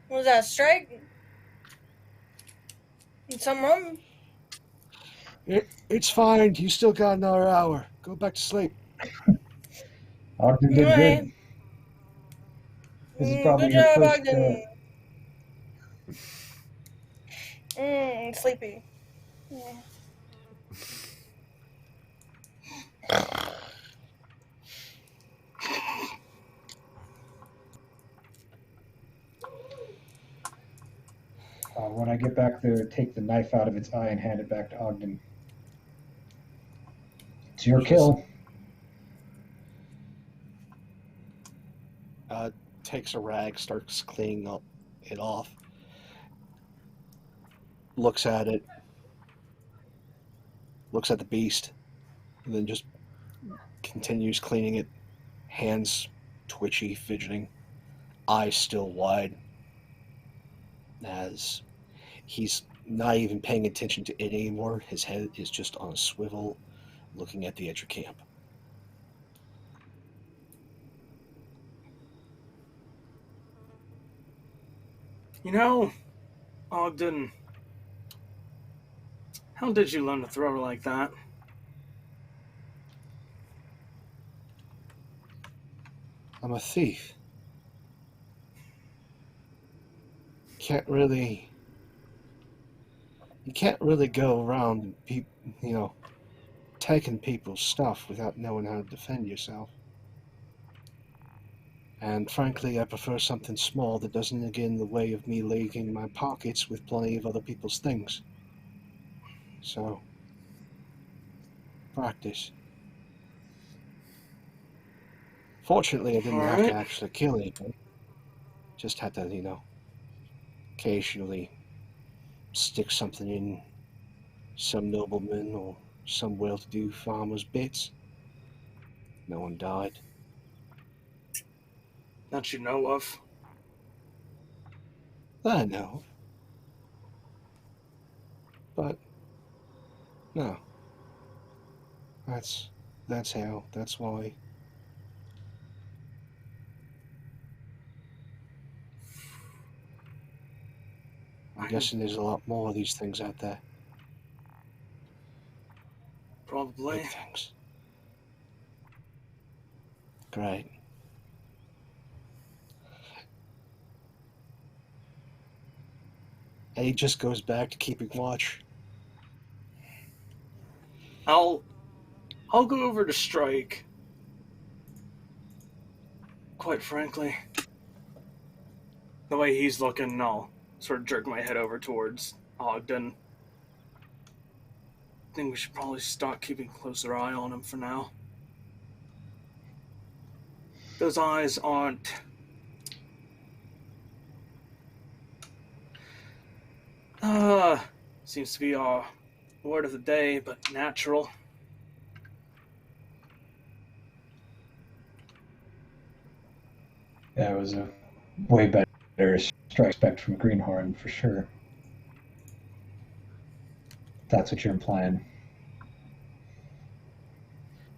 Was that a strike? Something wrong? It's fine. You still got another hour. Go back to sleep. Ogden did Alright. good. This is probably Good your job, first. Ogden. Sleepy. Yeah. When I get back there, take the knife out of its eye and hand it back to Ogden. It's your kill. Takes a rag, starts cleaning it off, looks at it, looks at the beast, and then just continues cleaning it, hands twitchy, fidgeting, eyes still wide, as he's not even paying attention to it anymore. His head is just on a swivel, looking at the edge of camp. You know, Ogden, how did you learn to throw like that? I'm a thief. You can't really go around, taking people's stuff without knowing how to defend yourself. And frankly, I prefer something small that doesn't get in the way of me laking my pockets with plenty of other people's things. So, practice. Fortunately, I didn't have to actually kill anything. Just had to, occasionally stick something in some nobleman or some well-to-do farmer's bits. No one died. That you know of? That I know. But, no. That's why. I'm guessing there's a lot more of these things out there. Probably. Big things. Great. And he just goes back to keeping watch. I'll go over to Stryke. Quite frankly, the way he's looking, I'll sort of jerk my head over towards Ogden. I think we should probably start keeping a closer eye on him for now. Those eyes aren't... seems to be our word of the day, but natural. Yeah, it was a way better strike spec from Greenhorn, for sure. That's what you're implying.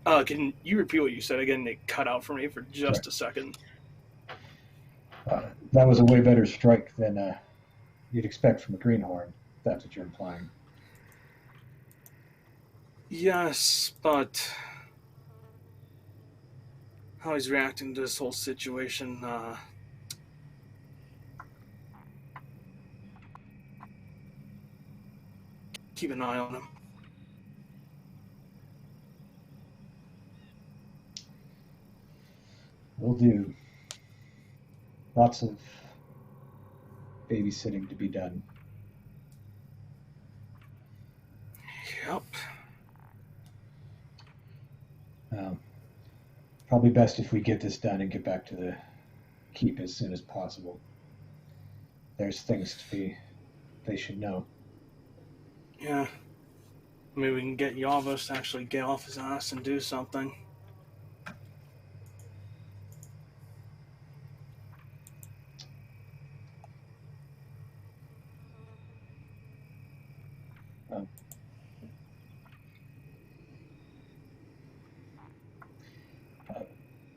Can you repeat what you said again? It cut out for me for just a second. That was a way better strike than you'd expect from a Greenhorn. That's what you're implying. Yes, but how he's reacting to this whole situation, keep an eye on him. Will do. Lots of babysitting to be done. Yep. Probably best if we get this done and get back to the keep as soon as possible. There's things they should know. Yeah. Maybe we can get Yavos to actually get off his ass and do something.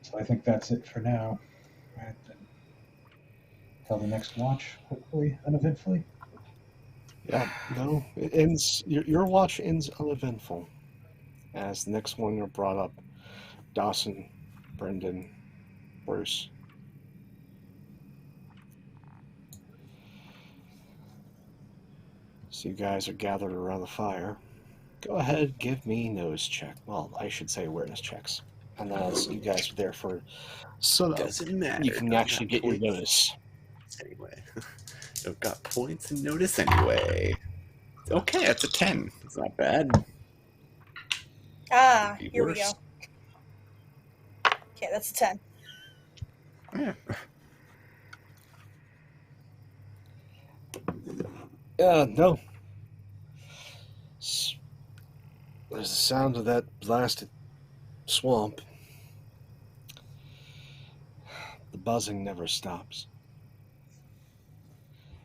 So I think that's it for now. All right, then. Till the next watch, hopefully uneventfully. Yeah, no, it ends. Your watch ends uneventful, as the next one are brought up. Dawsin, Bryndon, Bruce. So you guys are gathered around the fire. Go ahead, give me nose check. Well, I should say awareness checks. And as you guys are there for, so Doesn't matter. you can actually get your notice. Anyway. So got points and notice anyway. Okay, that's a 10. It's not bad. Ah, Could be here we worse. go. Okay, that's a 10. Yeah. No. There's the sound of that blasted swamp. The buzzing never stops.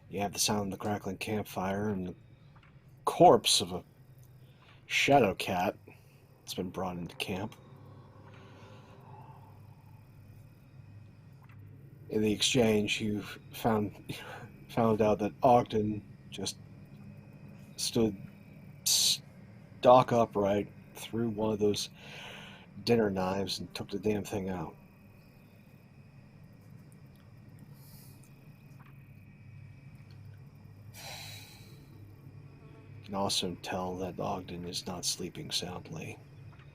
You have the sound of the crackling campfire and the corpse of a shadow cat that's been brought into camp. In the exchange, you found out that Ogden just stood stock upright, threw one of those dinner knives, and took the damn thing out. You can also tell that Ogden is not sleeping soundly,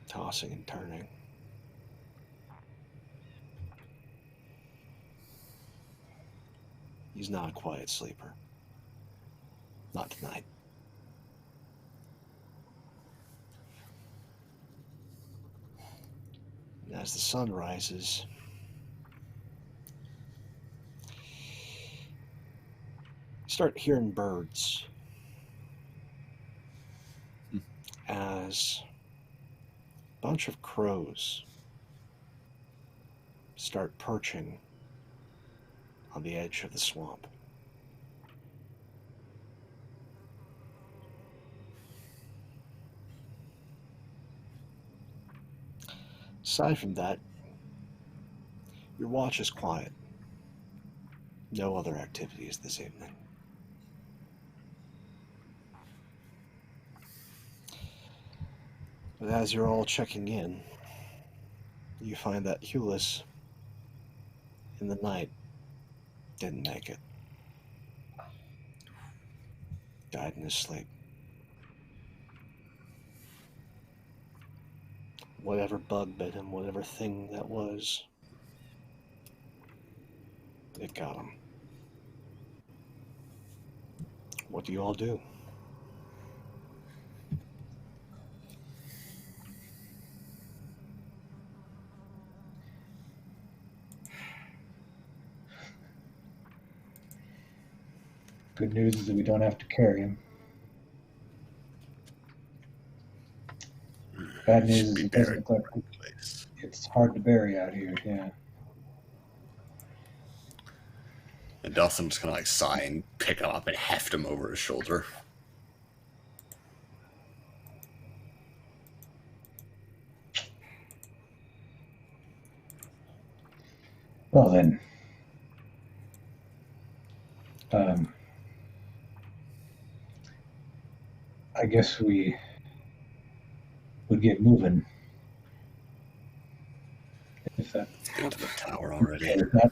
tossing and turning. He's not a quiet sleeper. Not tonight. And as the sun rises, you start hearing birds as a bunch of crows start perching on the edge of the swamp. Aside from that, your watch is quiet. No other activities this evening. But as you're all checking in, you find that Hulis, in the night, didn't make it. Died in his sleep. Whatever bug bit him, whatever thing that was, it got him. What do you all do? Good news is that we don't have to carry him. Bad news is it doesn't look like it's hard to bury out here, yeah. And Dawson just kind of like sigh and pick him up and heft him over his shoulder. Well then, I guess we would get moving. If that Got to the tower already. not,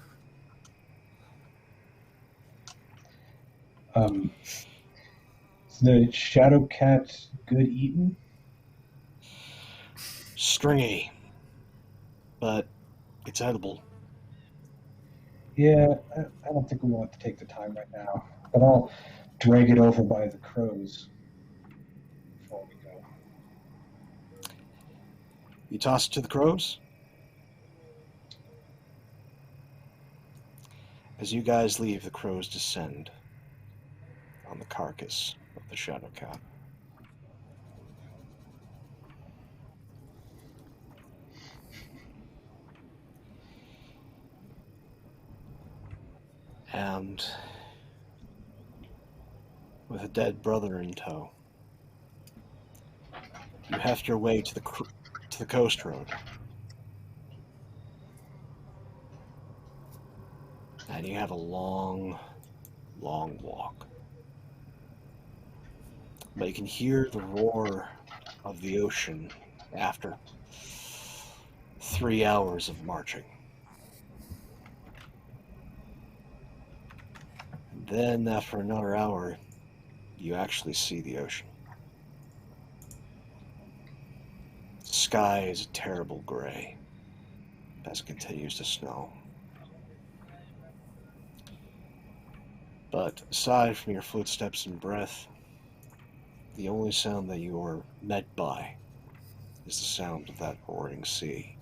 is the shadow cat good eating? Stringy, but it's edible. Yeah, I don't think we want to take the time right now, but I'll drag it over by the crows before we go. You toss it to the crows? As you guys leave, the crows descend on the carcass of the shadow cat. And with a dead brother in tow, you heft your way to the coast road. And you have a long, long walk. But you can hear the roar of the ocean after 3 hours of marching. Then, after another hour, you actually see the ocean. The sky is a terrible gray as it continues to snow. But aside from your footsteps and breath, the only sound that you are met by is the sound of that roaring sea.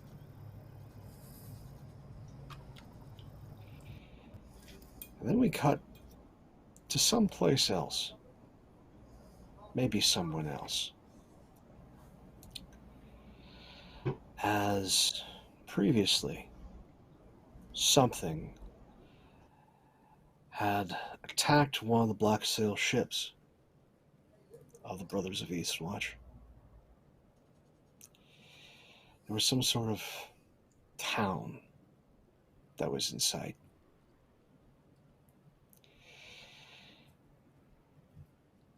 And then we cut to someplace else. Maybe someone else. As previously, something had attacked one of the Black Sail ships of the Brothers of Eastwatch. There was some sort of town that was in sight.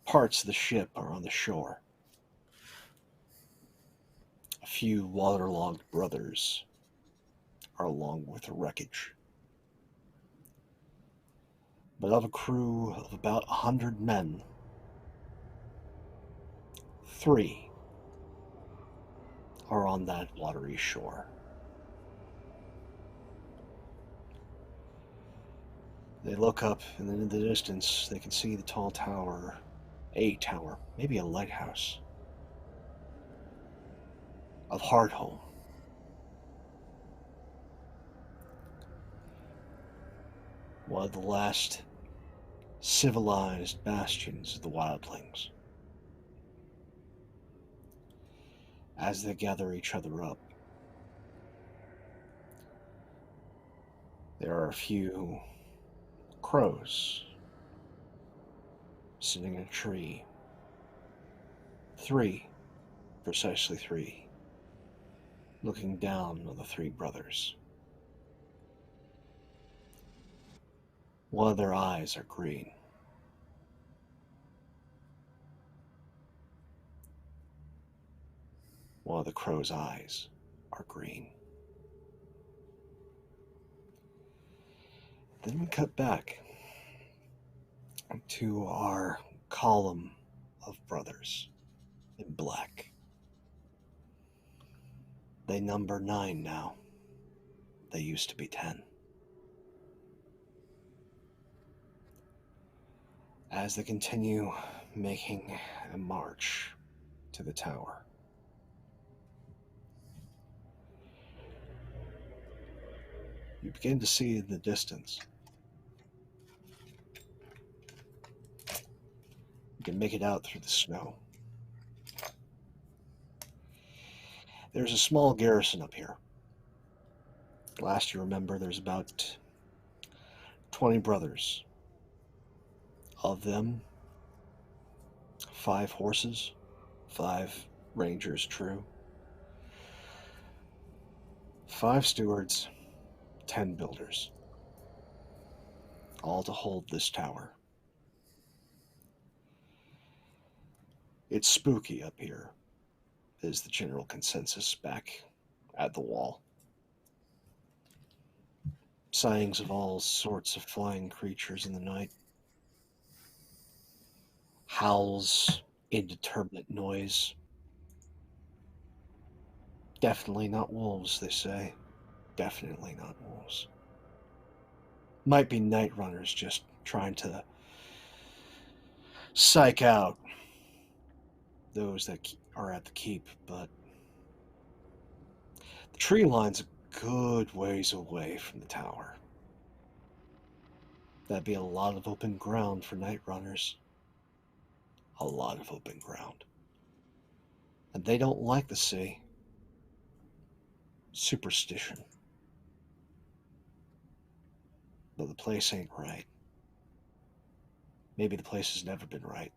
Parts of the ship are on the shore. A few waterlogged brothers are along with the wreckage. But of a crew of about 100 men, 3 are on that watery shore. They look up, and then in the distance, they can see the tall tower, a tower, maybe a lighthouse, of Hardhome. One of the last civilized bastions of the wildlings. As they gather each other up, there are a few crows sitting in a tree. 3, precisely 3, looking down on the 3 brothers. One of their eyes are green. One of the crow's eyes are green. Then we cut back to our column of brothers in black. They number 9 now. They used to be 10. As they continue making a march to the tower. You begin to see in the distance. You can make it out through the snow. There's a small garrison up here. Last you remember, there's about 20 brothers. Of them, 5 horses, 5 rangers true, 5 stewards, 10 builders, all to hold this tower. It's spooky up here, is the general consensus back at the wall. Sightings of all sorts of flying creatures in the night. Howls, indeterminate noise. Definitely not wolves, they say. Definitely not wolves. Might be night runners just trying to psych out those that are at the keep, but the tree line's a good ways away from the tower. That'd be a lot of open ground for night runners. A lot of open ground. And they don't like the sea. Superstition. But the place ain't right. Maybe the place has never been right.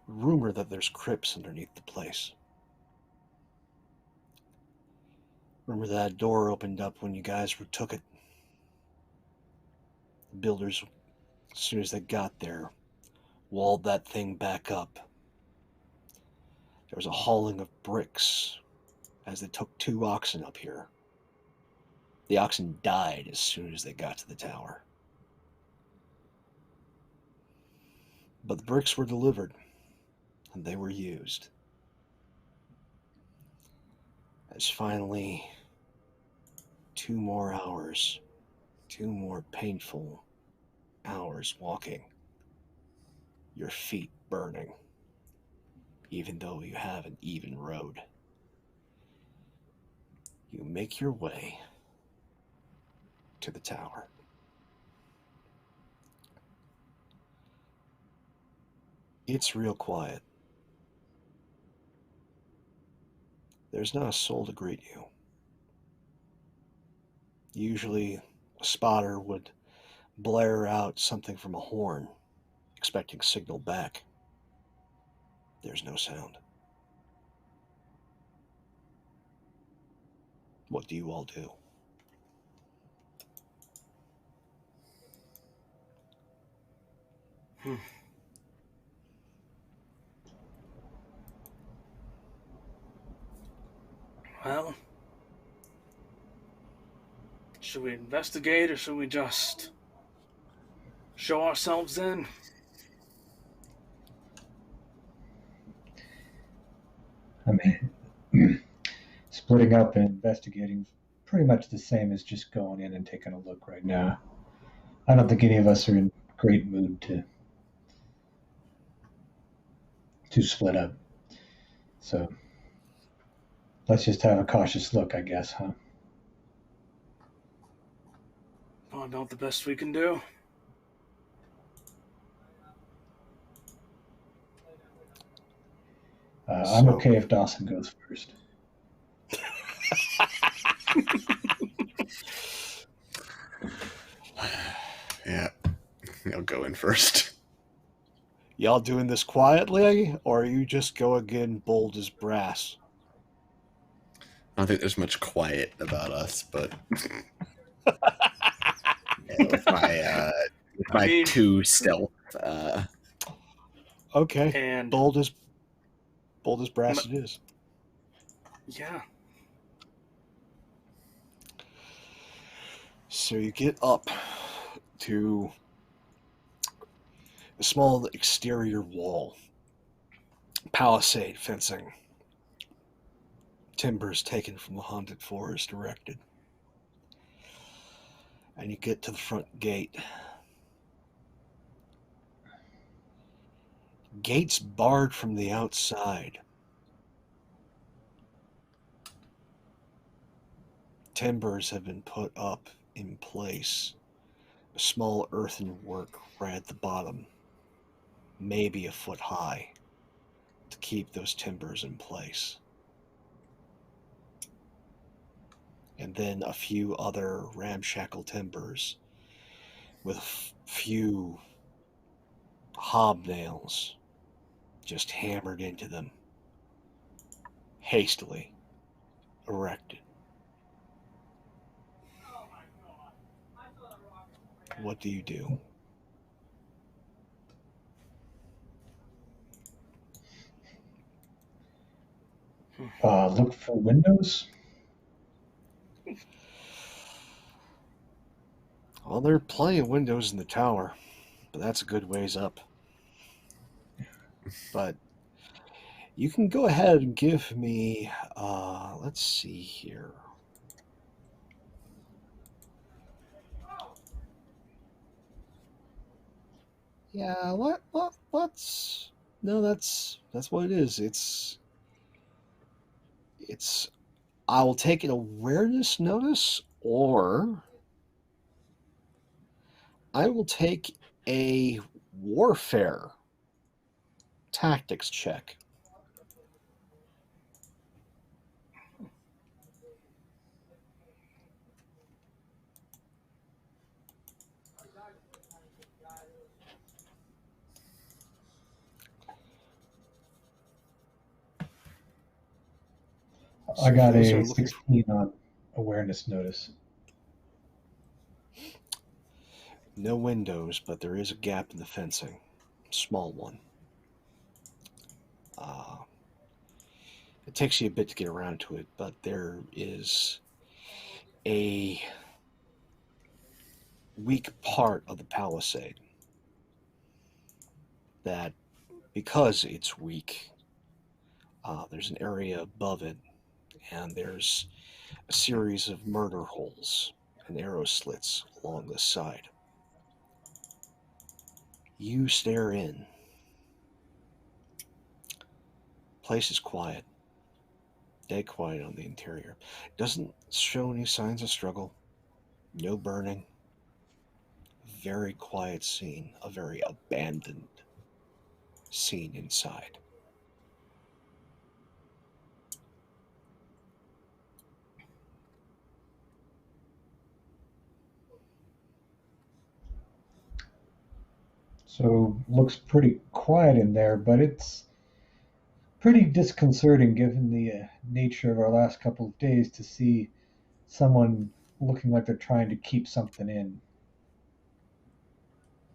Rumor that there's crypts underneath the place. Rumor that door opened up when you guys took it. The builders, as soon as they got there, walled that thing back up. There was a hauling of bricks as they took 2 oxen up here. The oxen died as soon as they got to the tower. But the bricks were delivered, and they were used. As finally 2 more hours 2 more painful hours walking, your feet burning, even though you have an even road. You make your way to the tower. It's real quiet. There's not a soul to greet you. Usually, a spotter would blare out something from a horn, expecting signal back. There's no sound. What do you all do? Well, should we investigate or should we just show ourselves in? I mean, splitting up and investigating pretty much the same as just going in and taking a look right now. I don't think any of us are in great mood to split up. So let's just have a cautious look, I guess, huh? Find about the best we can do. I'm okay if Dawsin goes first. Yeah, I'll go in first. Y'all doing this quietly, or are you just going in bold as brass? I don't think there's much quiet about us, but yeah, with my 2 stealth. Okay, And bold as brass it is. yeah. So you get up to a small exterior wall, palisade fencing, timbers taken from the haunted forest erected. And you get to the front gate. Gates barred from the outside. Timbers have been put up in place. A small earthen work right at the bottom, maybe a foot high, to keep those timbers in place. And then a few other ramshackle timbers with a few hobnails just hammered into them, hastily erected. What do you do? Look for windows. Well, there are plenty of windows in the tower, but that's a good ways up. But you can go ahead and give me, let's see here. Yeah, what's, no, that's what it is. It's, I will take an awareness notice, or I will take a warfare tactics check. I got Those are a looking 16 on awareness notice. No windows, but there is a gap in the fencing. Small one. It takes you a bit to get around to it, but there is a weak part of the palisade that, because it's weak, there's an area above it, and there's a series of murder holes and arrow slits along the side. You stare in. Place is quiet. Dead quiet on the interior. Doesn't show any signs of struggle. No burning. Very quiet scene. A very abandoned scene inside. So looks pretty quiet in there, but it's pretty disconcerting given the nature of our last couple of days to see someone looking like they're trying to keep something in.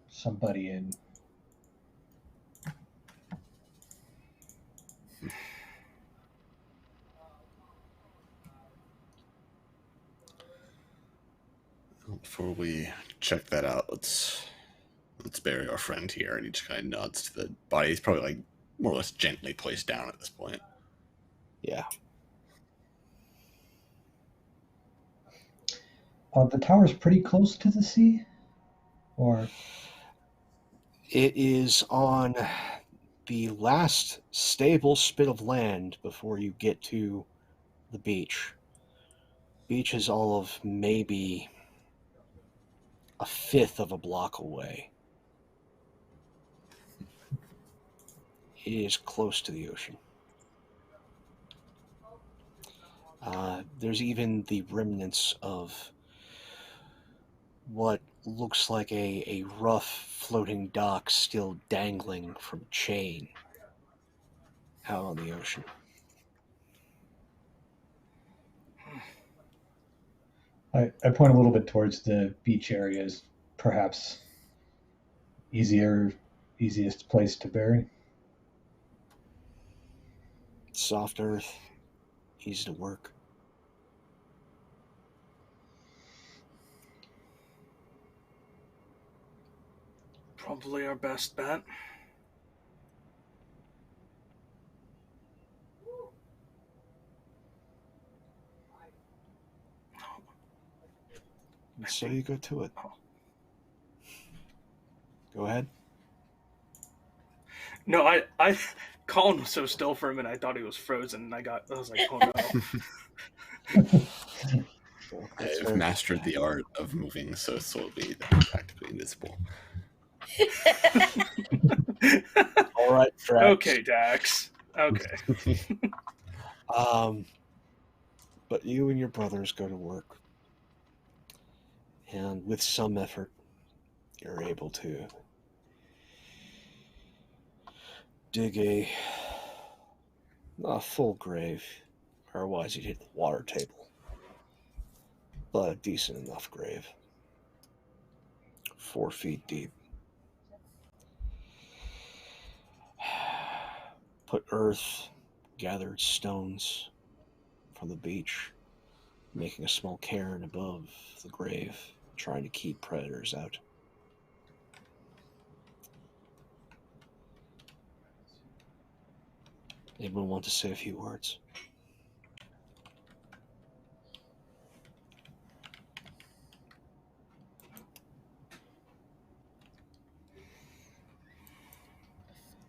Somebody in. Before we check that out, let's bury our friend here. And he just kind of nods to the body. He's probably like more or less gently placed down at this point. Yeah. The tower's pretty close to the sea? Or It is on the last stable spit of land before you get to the beach. Beach is all of maybe a fifth of a block away. It is close to the ocean. There's even the remnants of what looks like a rough floating dock still dangling from a chain out on the ocean. I point a little bit towards the beach areas, perhaps easiest place to bury. Soft earth, easy to work. Probably our best bet. So you go to it. Go ahead. No, I Colin was so still for a minute. I thought he was frozen. I was like, oh no. I've mastered the art of moving so slowly that I'm practically invisible. All right, Drax. Okay, Dax. Okay. But you and your brothers go to work. And with some effort, you're able to dig not a full grave. Otherwise, you'd hit the water table. But a decent enough grave. 4 feet deep. Put earth, gathered stones from the beach, making a small cairn above the grave, trying to keep predators out. Anyone want to say a few words?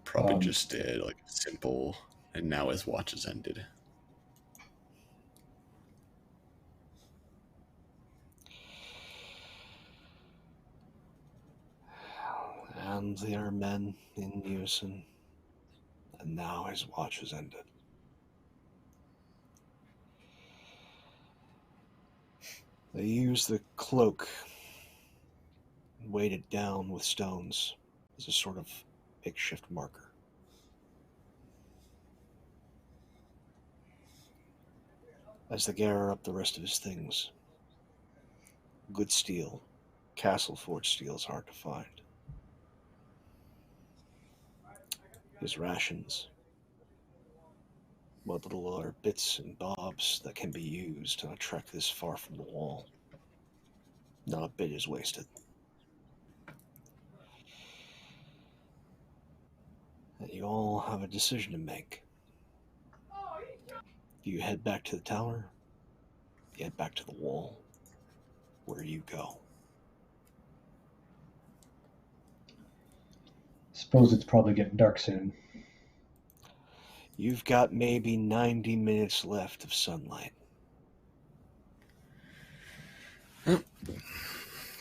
Probably just did like a simple, and now his watch has ended. And they are men in unison, and now his watch has ended. They use the cloak, weighted down with stones, as a sort of makeshift marker. As they gather up the rest of his things, good steel, castle forged steel is hard to find. His rations, what little other bits and bobs that can be used on a trek this far from the wall. Not a bit is wasted. And you all have a decision to make. Do you head back to the tower? You head back to the wall? where you go. Suppose it's probably getting dark soon. You've got maybe 90 minutes left of sunlight.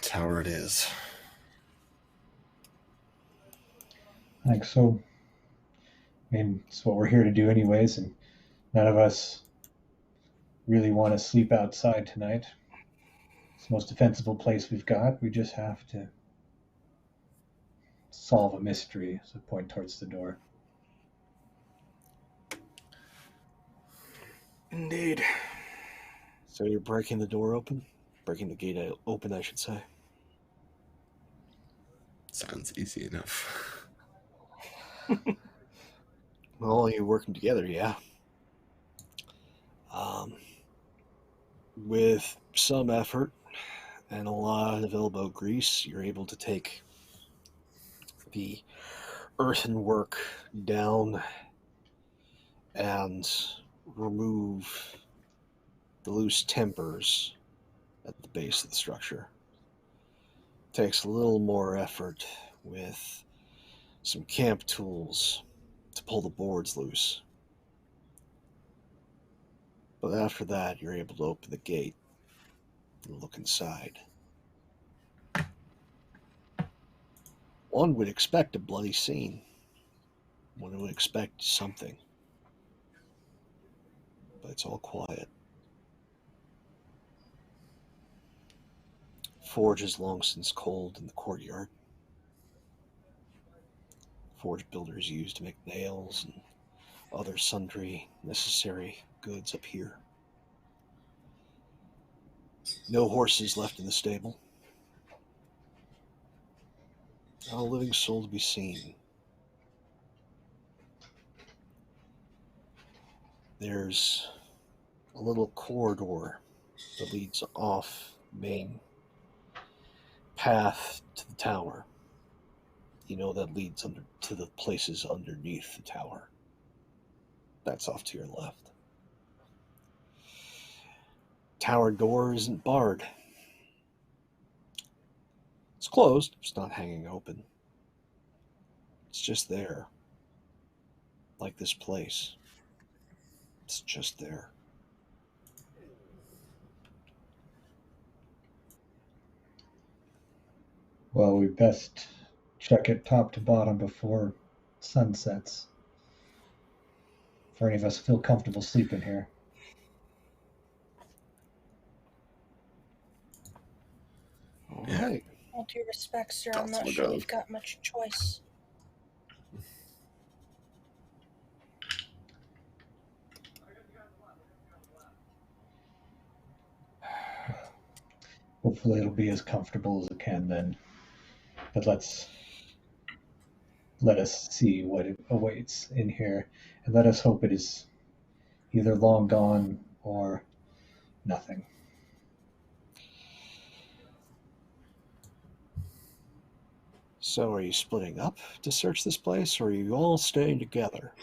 Tower it is. I think so. I mean, it's what we're here to do anyways, and none of us really want to sleep outside tonight. It's the most defensible place we've got. We just have to solve a mystery, so point towards the door. Indeed. So you're breaking the door open? Breaking the gate open, I should say. Sounds easy enough. Well, you're working together, yeah. With some effort and a lot of elbow grease, you're able to take the earthenwork down and remove the loose timbers at the base of the structure. Takes a little more effort with some camp tools to pull the boards loose. But after that, you're able to open the gate and look inside. One would expect a bloody scene. One would expect something. But it's all quiet. Forge is long since cold in the courtyard. Forge builders used to make nails and other sundry necessary goods up here. No horses left in the stable. Not a living soul to be seen. There's a little corridor that leads off main path to the tower. You know that leads to the places underneath the tower. That's off to your left. Tower door isn't barred. It's closed. It's not hanging open. It's just there. Like this place. It's just there. Well, we best check it top to bottom before sun sets. If any of us feel comfortable sleeping here. All Yeah. right. All due respect, sir, I'm That's not what sure goes. we've got much choice. Hopefully it'll be as comfortable as it can then. But let us see what it awaits in here, and let us hope it is either long gone or nothing. So are you splitting up to search this place, or are you all staying together?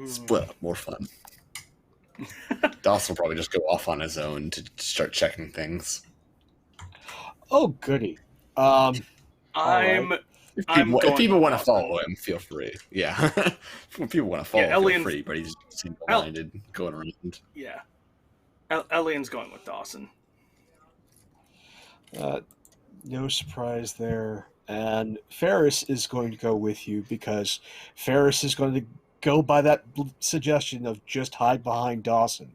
Split up, more fun. Dawson will probably just go off on his own to start checking things. Oh, goody. I'm If I'm people, if going people with want to Dawson. follow him, feel free. Yeah. If people want to follow, feel Elyon- free, but he's single-minded going around. Yeah. Elyon's going with Dawson. No surprise there. And Ferris is going to go with you because Ferris is going to go by that suggestion of just hide behind Dawson.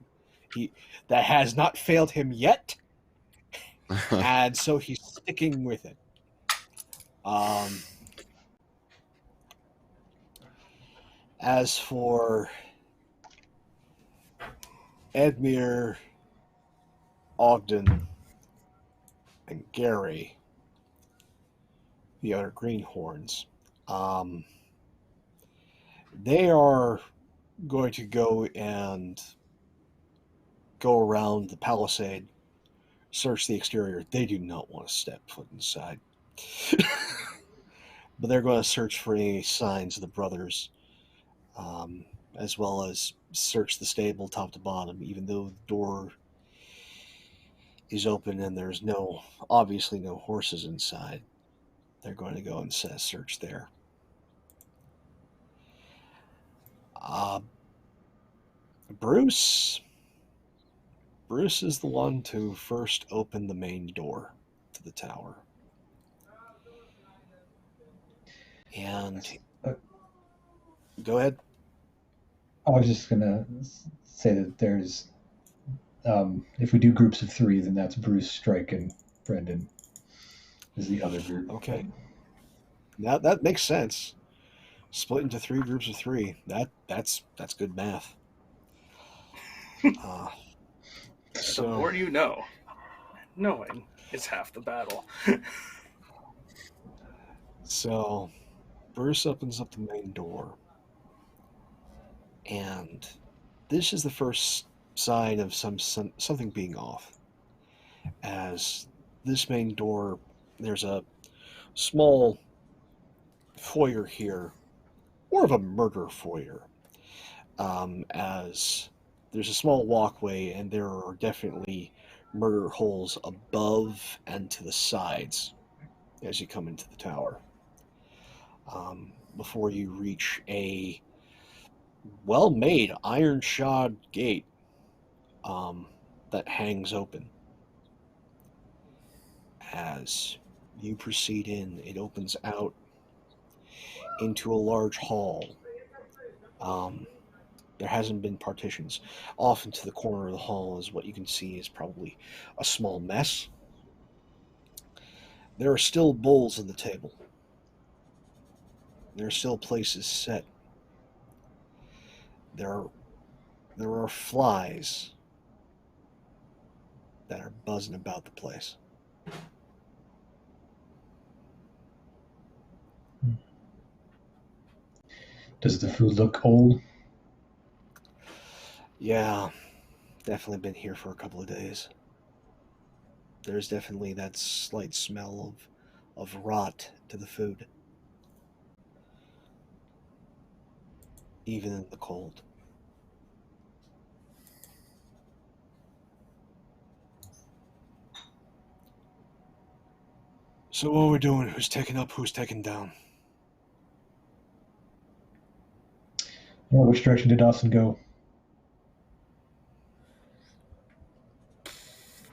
That has not failed him yet, and so he's sticking with it. As for Edmure, Ogden, and Gary, the other greenhorns, they are going to go around the palisade, search the exterior. They do not want to step foot inside. But they're going to search for any signs of the brothers, as well as search the stable top to bottom, even though the door is open and there's obviously no horses inside. They're going to go and set a search there. Bruce is the one to first open the main door to the tower. And go ahead. I was just going to say that there's, if we do groups of 3, then that's Bruce, Stryke, and Bryndon is the other group. Okay. Now that makes sense. Split into 3 groups of 3. That's good math. The more you know. Knowing is half the battle. So Bruce opens up the main door. And this is the first sign of something being off. As this main door, there's a small foyer here, more of a murder foyer, as there's a small walkway and there are definitely murder holes above and to the sides as you come into the tower, before you reach a well-made iron-shod gate that hangs open. As you proceed in, it opens out into a large hall. There hasn't been partitions. Off into the corner of the hall is what you can see is probably a small mess. There are still bowls on the table. There are still places set. There are flies that are buzzing about the place. Does the food look old? Yeah, definitely been here for a couple of days. There's definitely that slight smell of rot to the food, even in the cold. So what are we doing? Who's taking up? Who's taking down? Well, which direction did Dawsin go?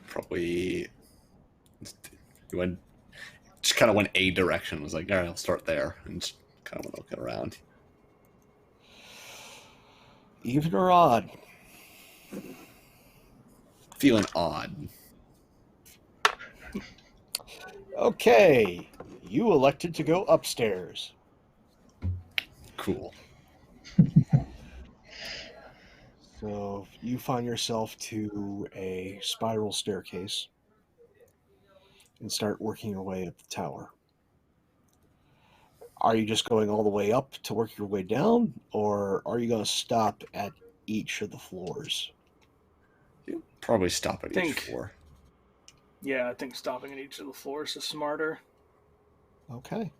Probably just kind of went a direction. Was like, all right, I'll start there, and just kind of went looking around. Even or odd? Feeling odd. Okay, you elected to go upstairs. Cool. So you find yourself to a spiral staircase and start working your way up the tower. Are you just going all the way up to work your way down, or are you going to stop at each of the floors? You'll probably stop at each floor. Yeah, I think stopping at each of the floors is smarter. Okay.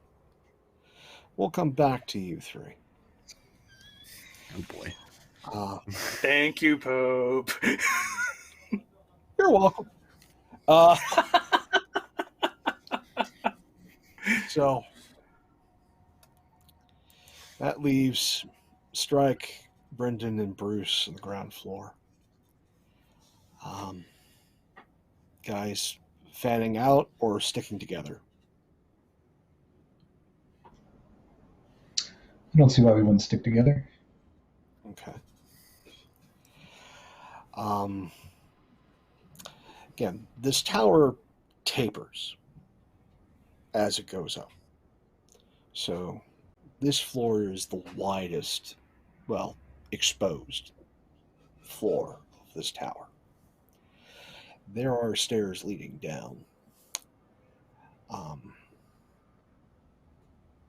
We'll come back to you 3. Oh boy. Thank you, Pope. You're welcome. So that leaves Stryke, Bryndon, and Bruce on the ground floor. Guys fanning out or sticking together? I don't see why we wouldn't stick together. Okay. Again, this tower tapers as it goes up. So this floor is the widest, well, exposed floor of this tower. There are stairs leading down.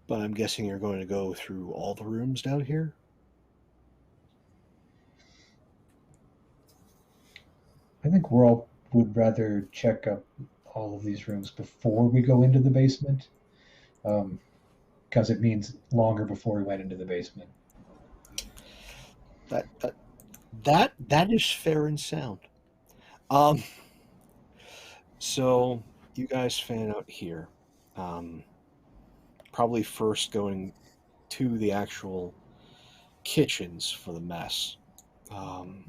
But I'm guessing you're going to go through all the rooms down here? I think we all would rather check up all of these rooms before we go into the basement, because it means longer before we went into the basement. That is fair and sound. So you guys fan out here. Probably first going to the actual kitchens for the mess. Um,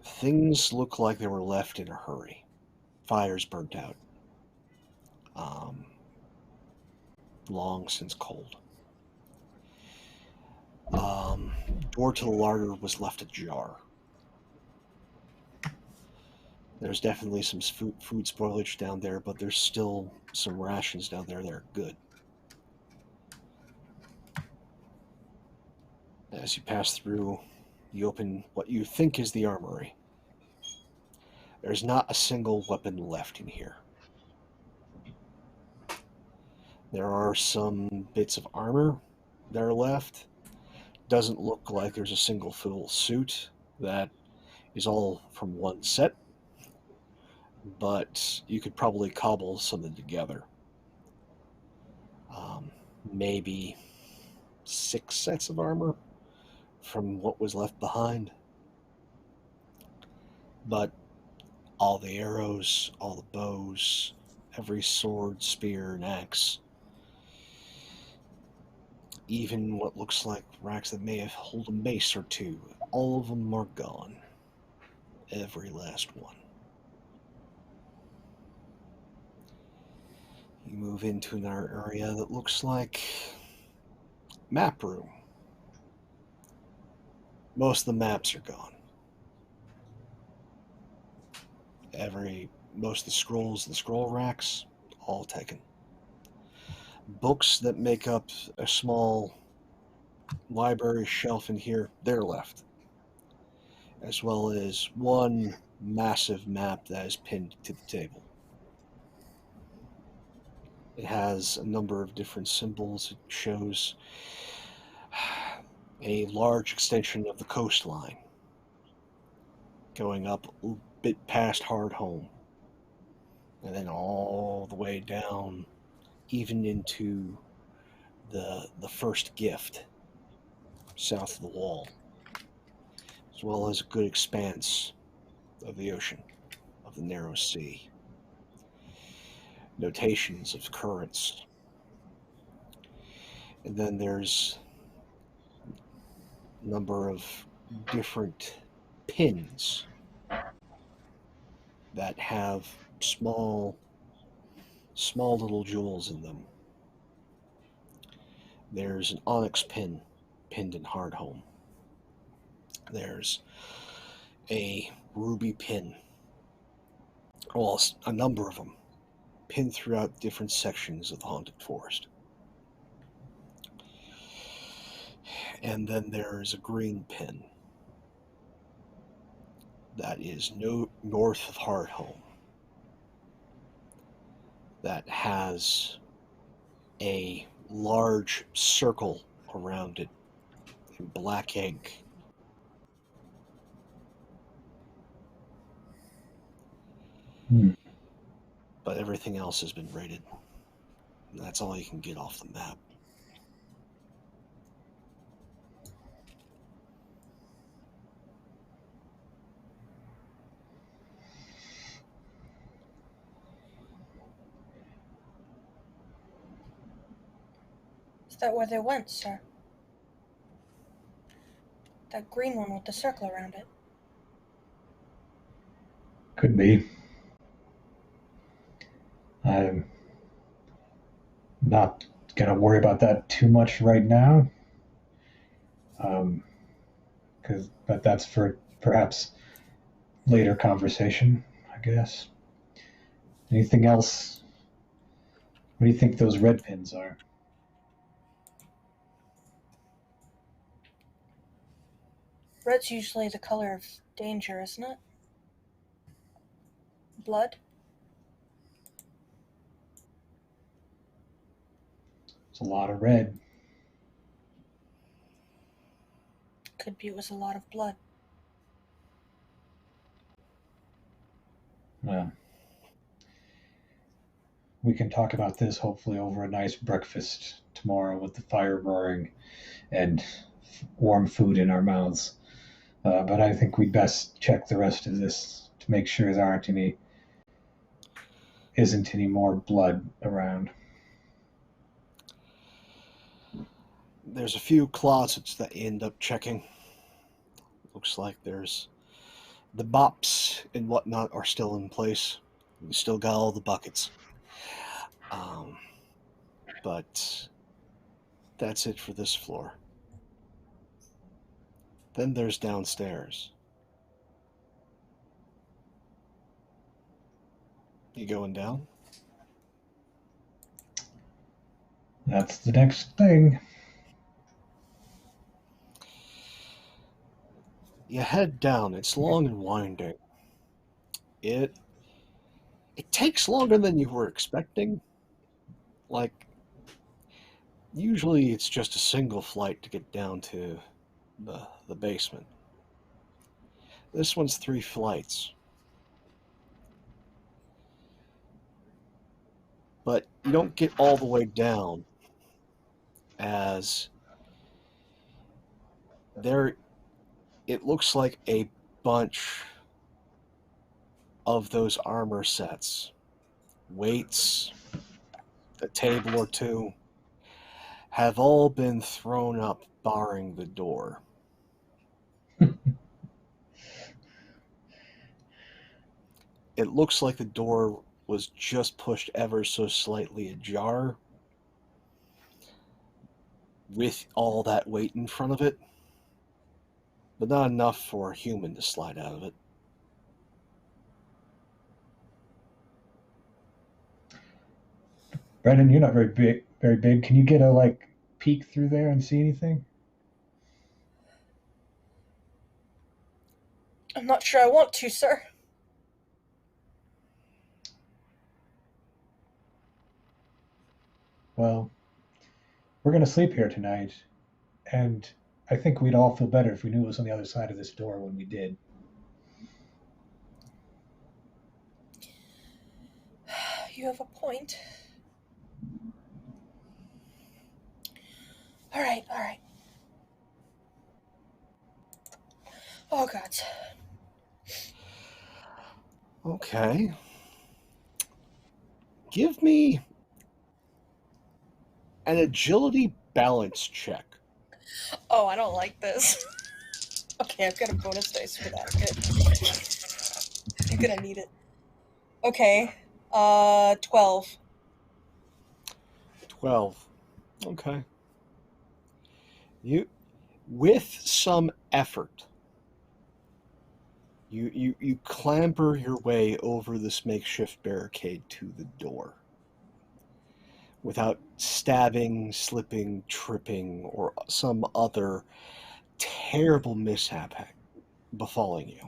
things look like they were left in a hurry. Fires burnt out. Um, long since cold. Door to the larder was left ajar. There's definitely some food spoilage down there, but there's still some rations down there that are good. As you pass through, you open what you think is the armory. There's not a single weapon left in here. There are some bits of armor that are left. Doesn't look like there's a single full suit that is all from one set, but you could probably cobble something together. Maybe 6 sets of armor from what was left behind. But all the arrows, all the bows, every sword, spear, and axe, even what looks like racks that may have held a mace or two, all of them are gone. Every last one. You move into another area that looks like map room. Most of the maps are gone. Most of the scrolls and scroll racks, all taken. Books that make up a small library shelf in here, they're left. As well as one massive map that is pinned to the table. It has a number of different symbols. It shows a large extension of the coastline going up a bit past Hardhome, and then all the way down, even into the first gift south of the wall, as well as a good expanse of the ocean, of the narrow sea. Notations of currents. And then there's a number of different pins that have small little jewels in them. There's an onyx pin pinned in Hardhome. There's a ruby pin. Well, a number of them pinned throughout different sections of the Haunted Forest. And then there's a green pin that is north of Hardhome that has a large circle around it in black ink. But everything else has been raided. And that's all you can get off the map. Is that where they went, sir? That green one with the circle around it. Could be. I'm not going to worry about that too much right now. But that's for perhaps later conversation, I guess. Anything else? What do you think those red pins are? Red's usually the color of danger, isn't it? Blood? It's a lot of red. Could be it was a lot of blood. Well, we can talk about this hopefully over a nice breakfast tomorrow with the fire roaring and warm food in our mouths. But I think we'd best check the rest of this to make sure there isn't any more blood around. There's a few closets that you end up checking. Looks like there's the mops and whatnot are still in place. You still got all the buckets. But that's it for this floor. Then there's downstairs. You going down? That's the next thing. You head down. It's long and winding. It takes longer than you were expecting. Like, usually it's just a single flight to get down to the basement. This one's 3 flights. But you don't get all the way down, as there it looks like a bunch of those armor sets, weights, a table or two, have all been thrown up barring the door. It looks like the door was just pushed ever so slightly ajar with all that weight in front of it, but not enough for a human to slide out of it. Bryndon, you're not very big. Very big. Can you get a peek through there and see anything? I'm not sure I want to, sir. Well, we're going to sleep here tonight, and I think we'd all feel better if we knew it was on the other side of this door when we did. You have a point. All right. Oh, God. Okay. Give me an agility balance check. Oh, I don't like this. Okay, I've got a bonus dice for that. Good. You're gonna need it. Okay. 12. 12. Okay. You, with some effort, you clamber your way over this makeshift barricade to the door without stabbing, slipping, tripping, or some other terrible mishap befalling you.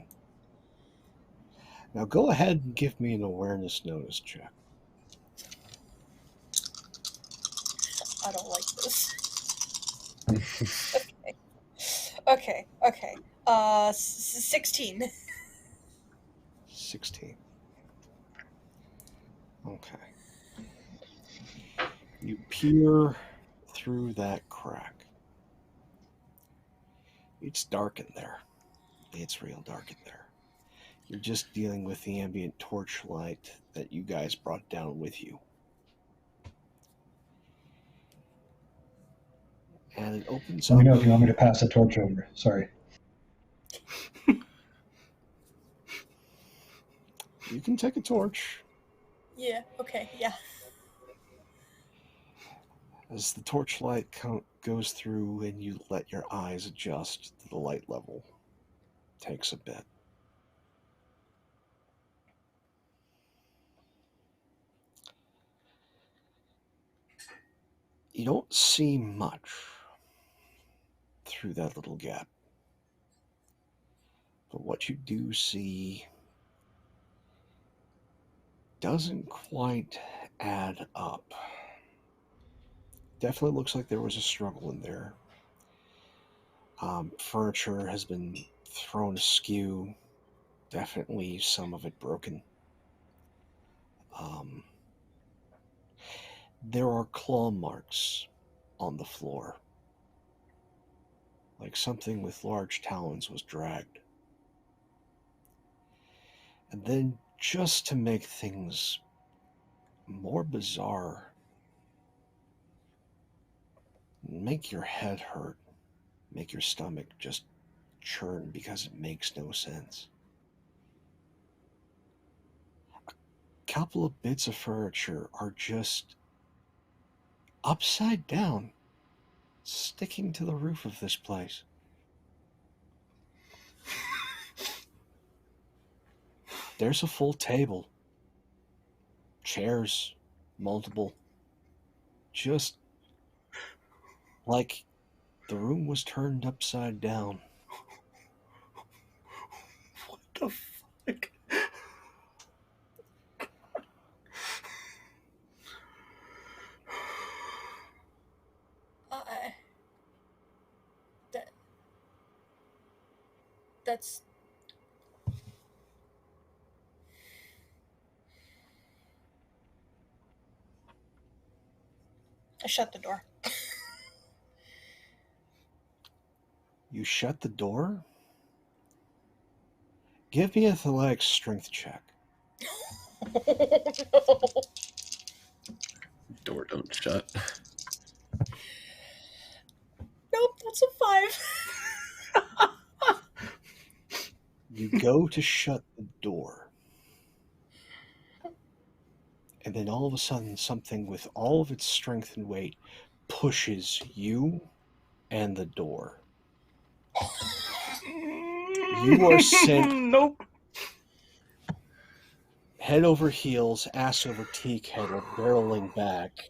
Now go ahead and give me an awareness notice check. I don't like this. Okay. 16. 16. Okay. You peer through that crack. It's dark in there. It's real dark in there. You're just dealing with the ambient torchlight that you guys brought down with you. And it opens Let up. me know if you want me to pass the torch over. Sorry. You can take a torch. Yeah, okay, yeah. As the torchlight goes through and you let your eyes adjust to the light level, takes a bit. You don't see much through that little gap. But what you do see doesn't quite add up. Definitely looks like there was a struggle in there. Furniture has been thrown askew. Definitely some of it broken. There are claw marks on the floor, like something with large talons was dragged. And then, just to make things more bizarre, make your head hurt, make your stomach just churn because it makes no sense. A couple of bits of furniture are just upside down, sticking to the roof of this place. There's a full table, chairs, multiple, just like the room was turned upside down. What the fuck? That's... I shut the door. You shut the door? Give me a athletic strength check. Door don't shut. Nope, that's a 5. You go to shut the door. And then all of a sudden, something with all of its strength and weight pushes you and the door. You are sent Nope. head over heels, ass over tea kettle, barreling back.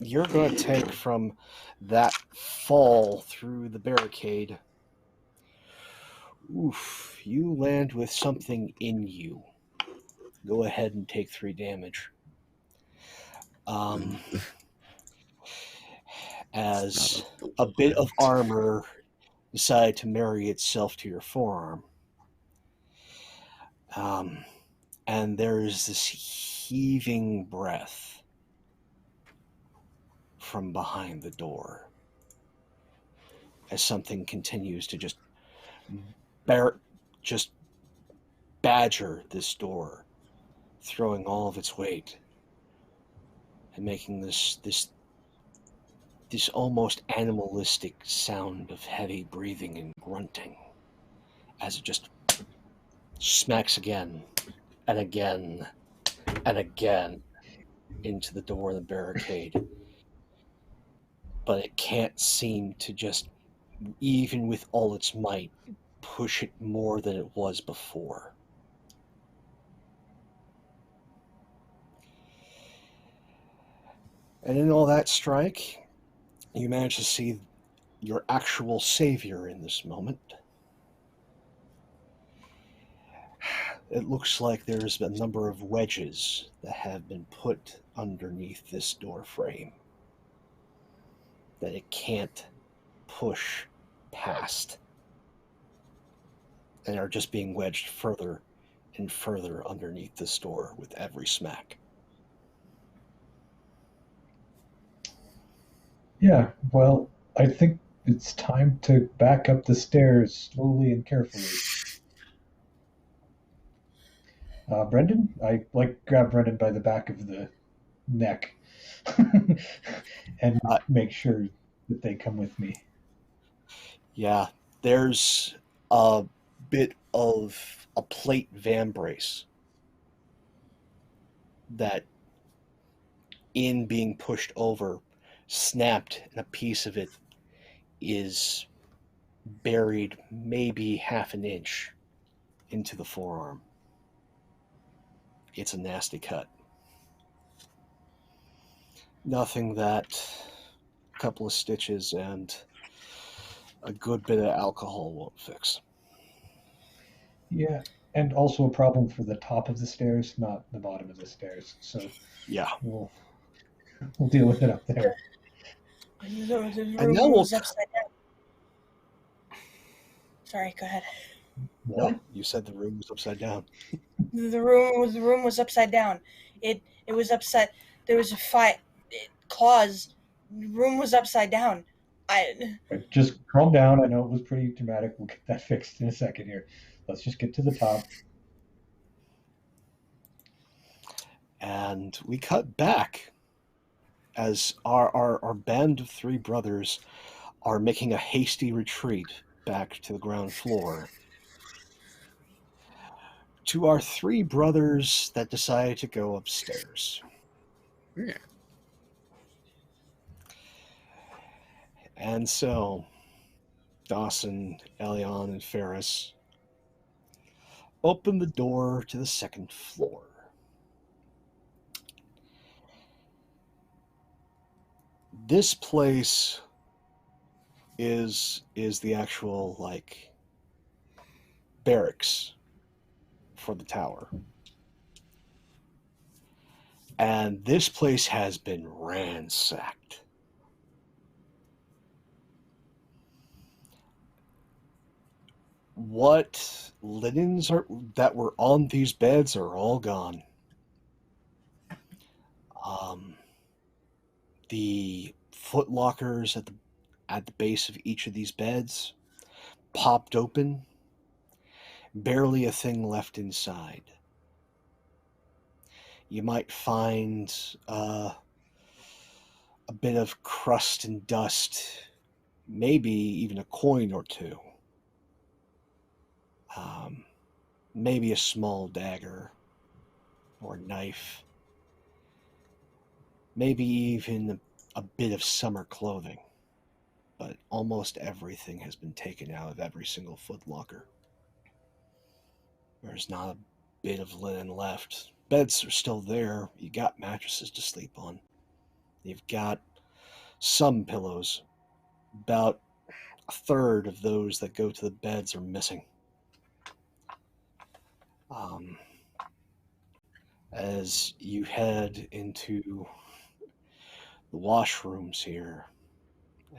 You're going to take from that fall through the barricade. Oof, you land with something in you. Go ahead and take 3 damage. As a bit of armor decided to marry itself to your forearm. And there's this heaving breath from behind the door as something continues to just badger this door, throwing all of its weight and making this almost animalistic sound of heavy breathing and grunting as it just smacks again and again and again into the door of the barricade. But it can't seem to just, even with all its might, push it more than it was before. And in all that, Stryke, you manage to see your actual savior in this moment. It looks like there's a number of wedges that have been put underneath this door frame that it can't push past, and are just being wedged further and further underneath this door with every smack. Yeah, well, I think it's time to back up the stairs slowly and carefully. Bryndon? I grab Bryndon by the back of the neck and make sure that they come with me. Yeah, there's a bit of a plate van brace that, in being pushed over, snapped, and a piece of it is buried maybe half an inch into the forearm. It's a nasty cut. Nothing that a couple of stitches and a good bit of alcohol won't fix. Yeah, and also a problem for the top of the stairs, not the bottom of the stairs. So yeah, we'll deal with it up there. The room was upside down. Sorry, go ahead. What? No, you said the room was upside down. The room was upside down. It was upside. There was a fight. Claws. The room was upside down. Just calm down. I know it was pretty dramatic. We'll get that fixed in a second here. let's just get to the top. And we cut back as our band of three brothers are making a hasty retreat back to the ground floor. To our three brothers that decided to go upstairs. Yeah. And so, Dawsin, Elyon, and Ferris open the door to the second floor. This place is the actual, like, barracks for the tower. And this place has been ransacked. What linens that were on these beds are all gone. The foot lockers at the base of each of these beds popped open. Barely a thing left inside. You might find a bit of crust and dust, maybe even a coin or two. Maybe a small dagger or knife. Maybe even a bit of summer clothing. But almost everything has been taken out of every single footlocker. There's not a bit of linen left. Beds are still there. You got mattresses to sleep on. You've got some pillows. About a third of those that go to the beds are missing. As you head into the washrooms here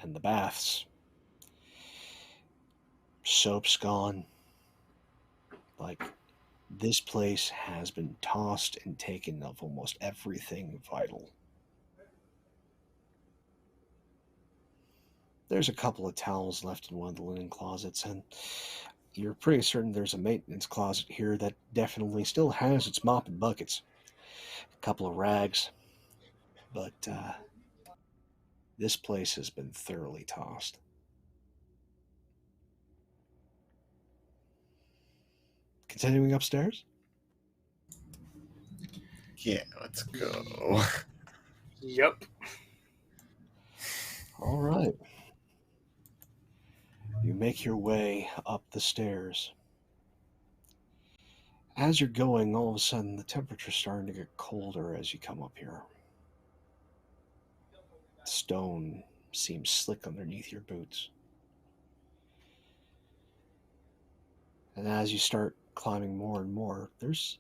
and the baths, soap's gone. Like, this place has been tossed and taken of almost everything vital. There's a couple of towels left in one of the linen closets, and you're pretty certain there's a maintenance closet here that definitely still has its mop and buckets. A couple of rags. But this place has been thoroughly tossed. Continuing upstairs? Yeah, let's go. Yep. All right. You make your way up the stairs. As you're going, all of a sudden, the temperature's starting to get colder as you come up here. Stone seems slick underneath your boots. And as you start climbing more and more, there's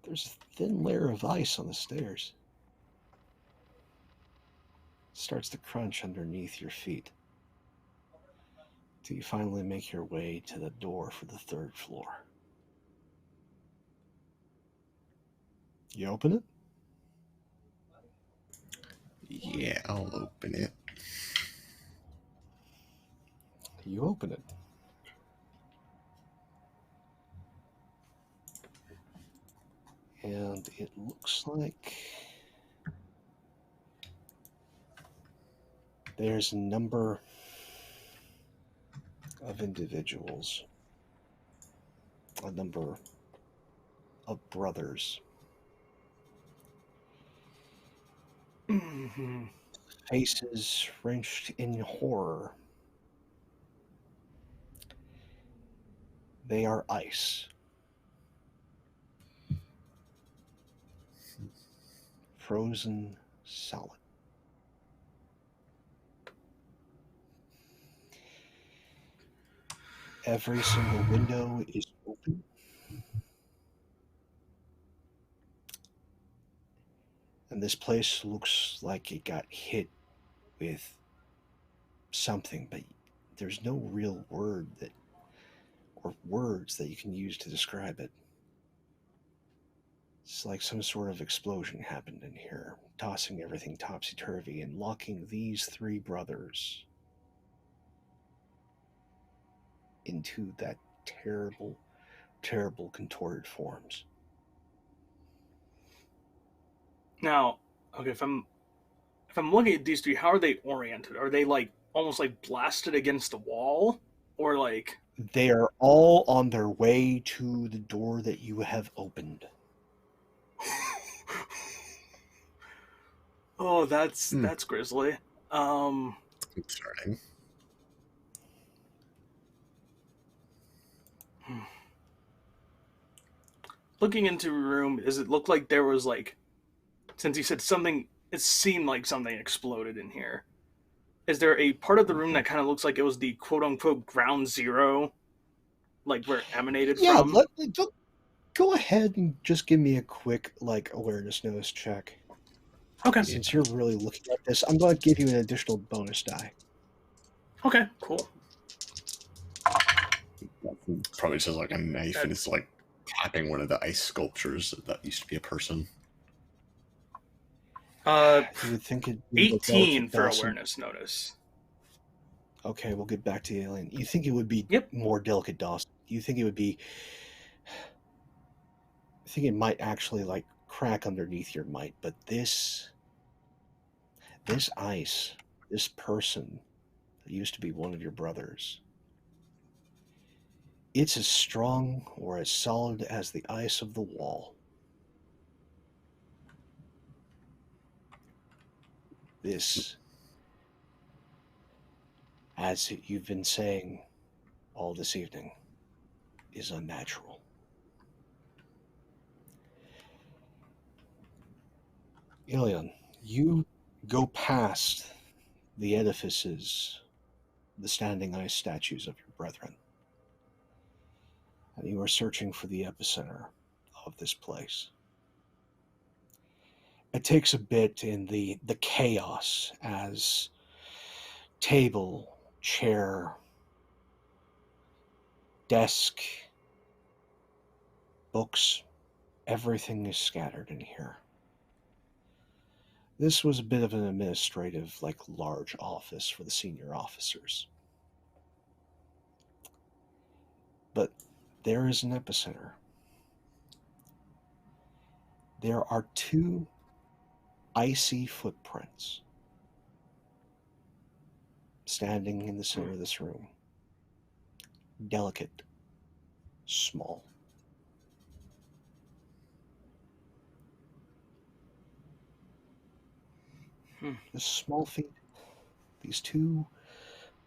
a thin layer of ice on the stairs. It starts to crunch underneath your feet. Till you finally make your way to the door for the third floor. You open it? Yeah, I'll open it. You open it. And it looks like there's a number of individuals, a number of brothers, faces wrenched in horror. They are ice. Frozen solid. Every single window is open. And this place looks like it got hit with something, but there's no real word that, or words that you can use to describe it. It's like some sort of explosion happened in here, tossing everything topsy-turvy and locking these three brothers into that terrible, terrible contorted forms. Now, okay, if I'm looking at these three, how are they oriented? Are they like almost like blasted against the wall, or like? They are all on their way to the door that you have opened. Oh, that's grisly. Concerning. Looking into a room, does it look like there was like, since you said something, it seemed like something exploded in here. Is there a part of the room that kind of looks like it was the quote unquote ground zero, like where it emanated from? Go ahead and just give me a quick awareness notice check. Okay. Since you're really looking at this, I'm going to give you an additional bonus die. Okay, cool. Probably just like a knife, and it's like tapping one of the ice sculptures that used to be a person. You would think it'd be 18 for Dawsin. awareness notice. Okay, we'll get back to the alien. You think it would be more delicate, Dawsin? You think it would be? I think it might actually crack underneath your might, but this ice, this person that used to be one of your brothers, it's as strong or as solid as the ice of the wall. This, as you've been saying all this evening, is unnatural. Elyon, you go past the edifices, the standing ice statues of your brethren, and you are searching for the epicenter of this place. It takes a bit in the chaos as table, chair, desk, books, everything is scattered in here. This was a bit of an administrative, large office for the senior officers. But there is an epicenter. There are 2 icy footprints standing in the center of this room. Delicate, small. The small feet, these 2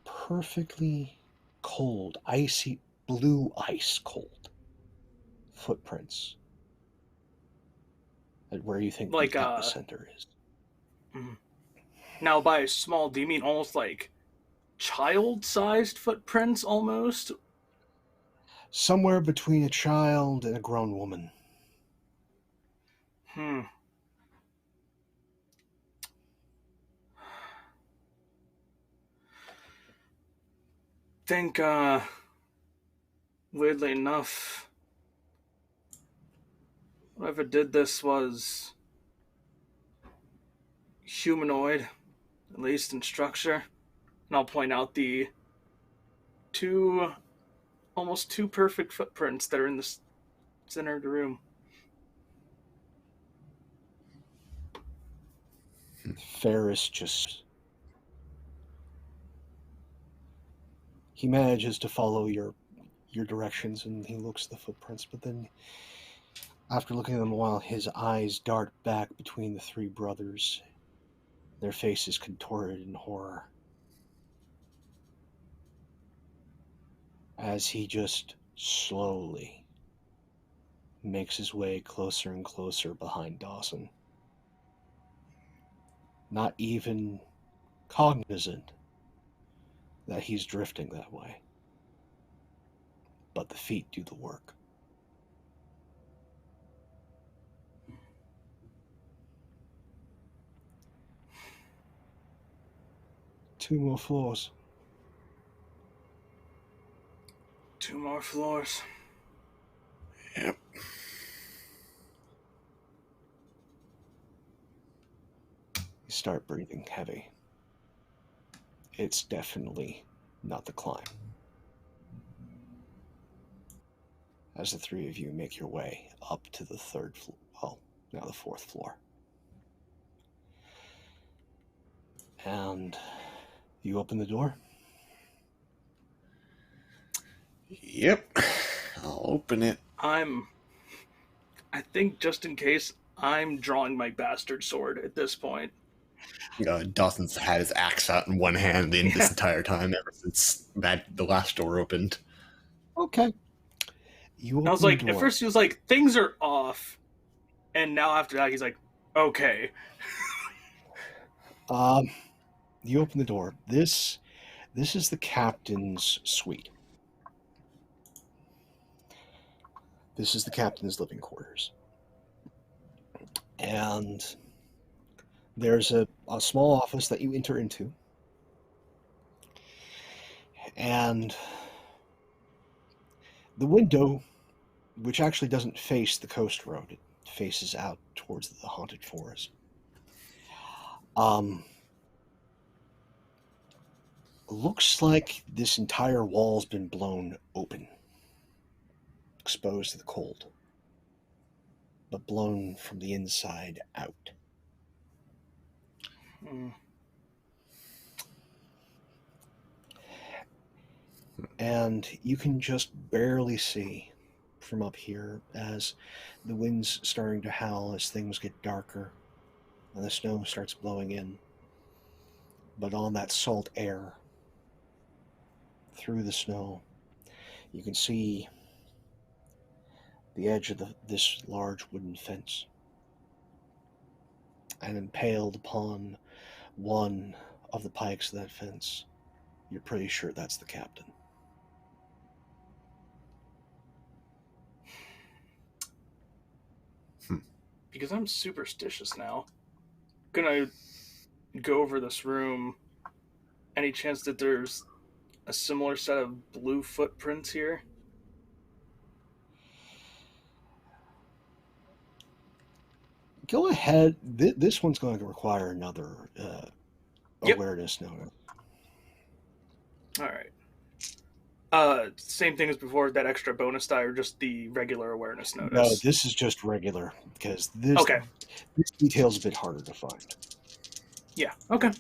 perfectly cold, icy, blue ice cold footprints at where you think the epicenter is. Now, by small, do you mean almost like child-sized footprints, almost? Somewhere between a child and a grown woman. Think, weirdly enough, whoever did this was humanoid, at least in structure. And I'll point out the 2, almost 2 perfect footprints that are in the center of the room. Ferris just... He manages to follow your directions, and he looks at the footprints, but then after looking at them a while, his eyes dart back between the 3 brothers, their faces contorted in horror, as he just slowly makes his way closer and closer behind Dawsin, not even cognizant that he's drifting that way. But the feet do the work. Two more floors. 2 more floors. Yep. You start breathing heavy. It's definitely not the climb. as the three of you make your way up to the third floor. Well, now the fourth floor. And you open the door. Yep. I'll open it. I think just in case, I'm drawing my bastard sword at this point. Dawson's had his axe out in one hand this entire time, ever since the last door opened. Okay. You open I was the like, door. at first he was like, things are off. And now after that, he's like, okay. You open the door. This is the captain's suite. This is the captain's living quarters. And there's a small office that you enter into. And the window, which actually doesn't face the coast road, it faces out towards the haunted forest. Looks like this entire wall's been blown open, exposed to the cold, but blown from the inside out. And you can just barely see from up here as the wind's starting to howl as things get darker and the snow starts blowing in. But on that salt air, through the snow, you can see the edge of this large wooden fence. And impaled upon one of the pikes of that fence, you're pretty sure that's the captain. Because I'm superstitious now, I'm gonna go over this room. Any chance that there's a similar set of blue footprints here? Go ahead. This one's going to require another awareness note. All right. Same thing as before, that extra bonus die, or just the regular awareness notice? No, this is just regular, because this detail's a bit harder to find. Yeah, okay.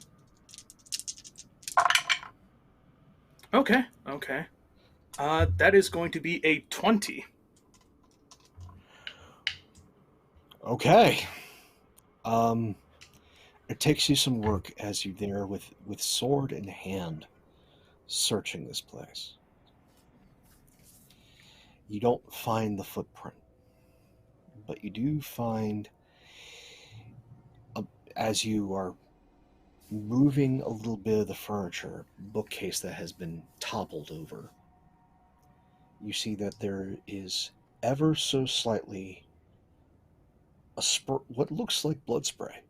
Okay. That is going to be a 20. Okay. It takes you some work as you're there with sword in hand, searching this place. You don't find the footprint, but you do find, as you are moving a little bit of the furniture, bookcase that has been toppled over, you see that there is ever so slightly what looks like blood spray,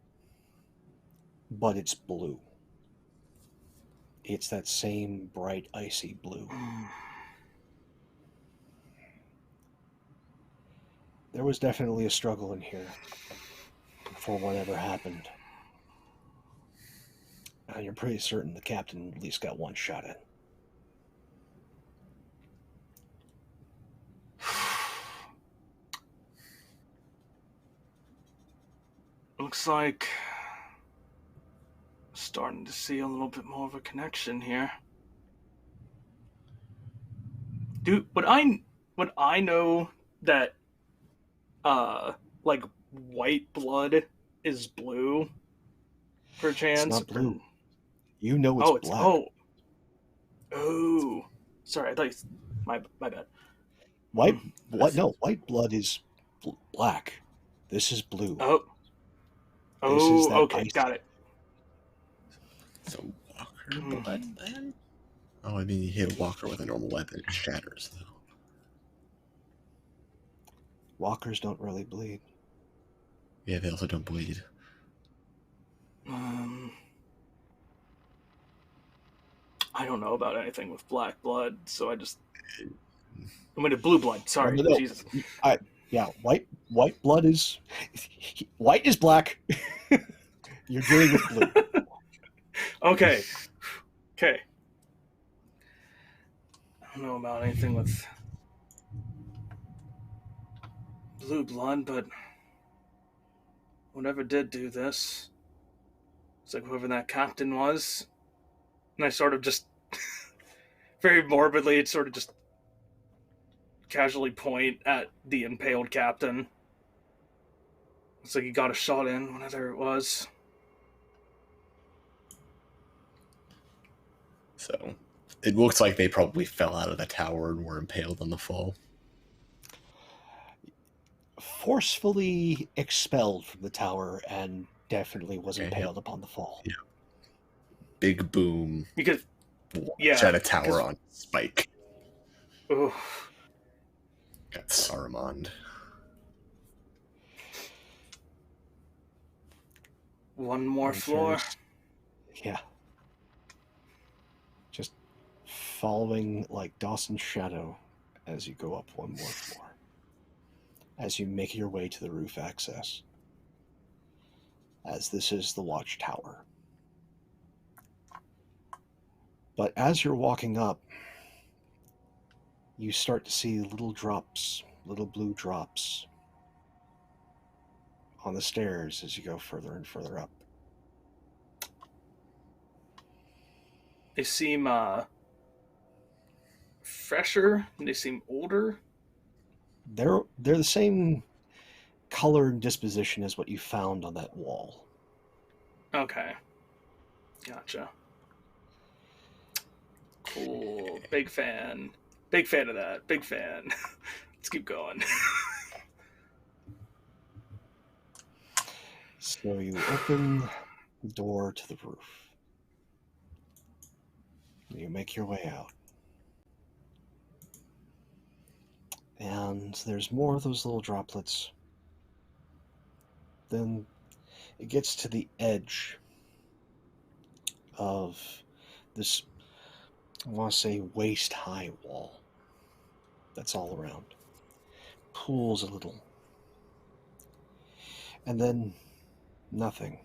but it's blue. It's that same bright, icy blue. There was definitely a struggle in here before whatever happened. And you're pretty certain the captain at least got one shot in. Looks like starting to see a little bit more of a connection here. Dude, would I know that like white blood is blue, perchance? It's not blue. You know it's black. Oh. Sorry, I thought my bad. White blood is black. This is blue. Okay, got it. So Walker blood then? Oh, I mean, you hit a Walker with a normal weapon, it shatters, though. Walkers don't really bleed. Yeah, they also don't bleed. I don't know about anything with black blood, so I'm blue blood. Sorry, No. Jesus. White blood is white is black. You're dealing with blue. Okay. I don't know about anything with blue blood, but whoever did do this, it's like whoever that captain was. And I sort of just, very morbidly, sort of just casually point at the impaled captain. It's like he got a shot in, whatever it was. So it looks like they probably fell out of the tower and were impaled on the fall. Forcefully expelled from the tower and definitely was Okay. impaled upon the fall. Yeah. Big boom. Because, At a tower on spike. Oof. Got Saruman. One more floor. Yeah. Just following like Dawson's shadow as you go up one more floor. As you make your way to the roof access. As this is the watchtower. But as you're walking up, you start to see little drops, little blue drops on the stairs as you go further and further up. They seem fresher, and they seem older. They're the same color and disposition as what you found on that wall. Okay. Gotcha. Cool. Big fan. Big fan of that. Big fan. Let's keep going. So you open the door to the roof. You make your way out. And there's more of those little droplets. Then it gets to the edge of this, I want to say, waist-high wall that's all around. Pools a little. And then nothing.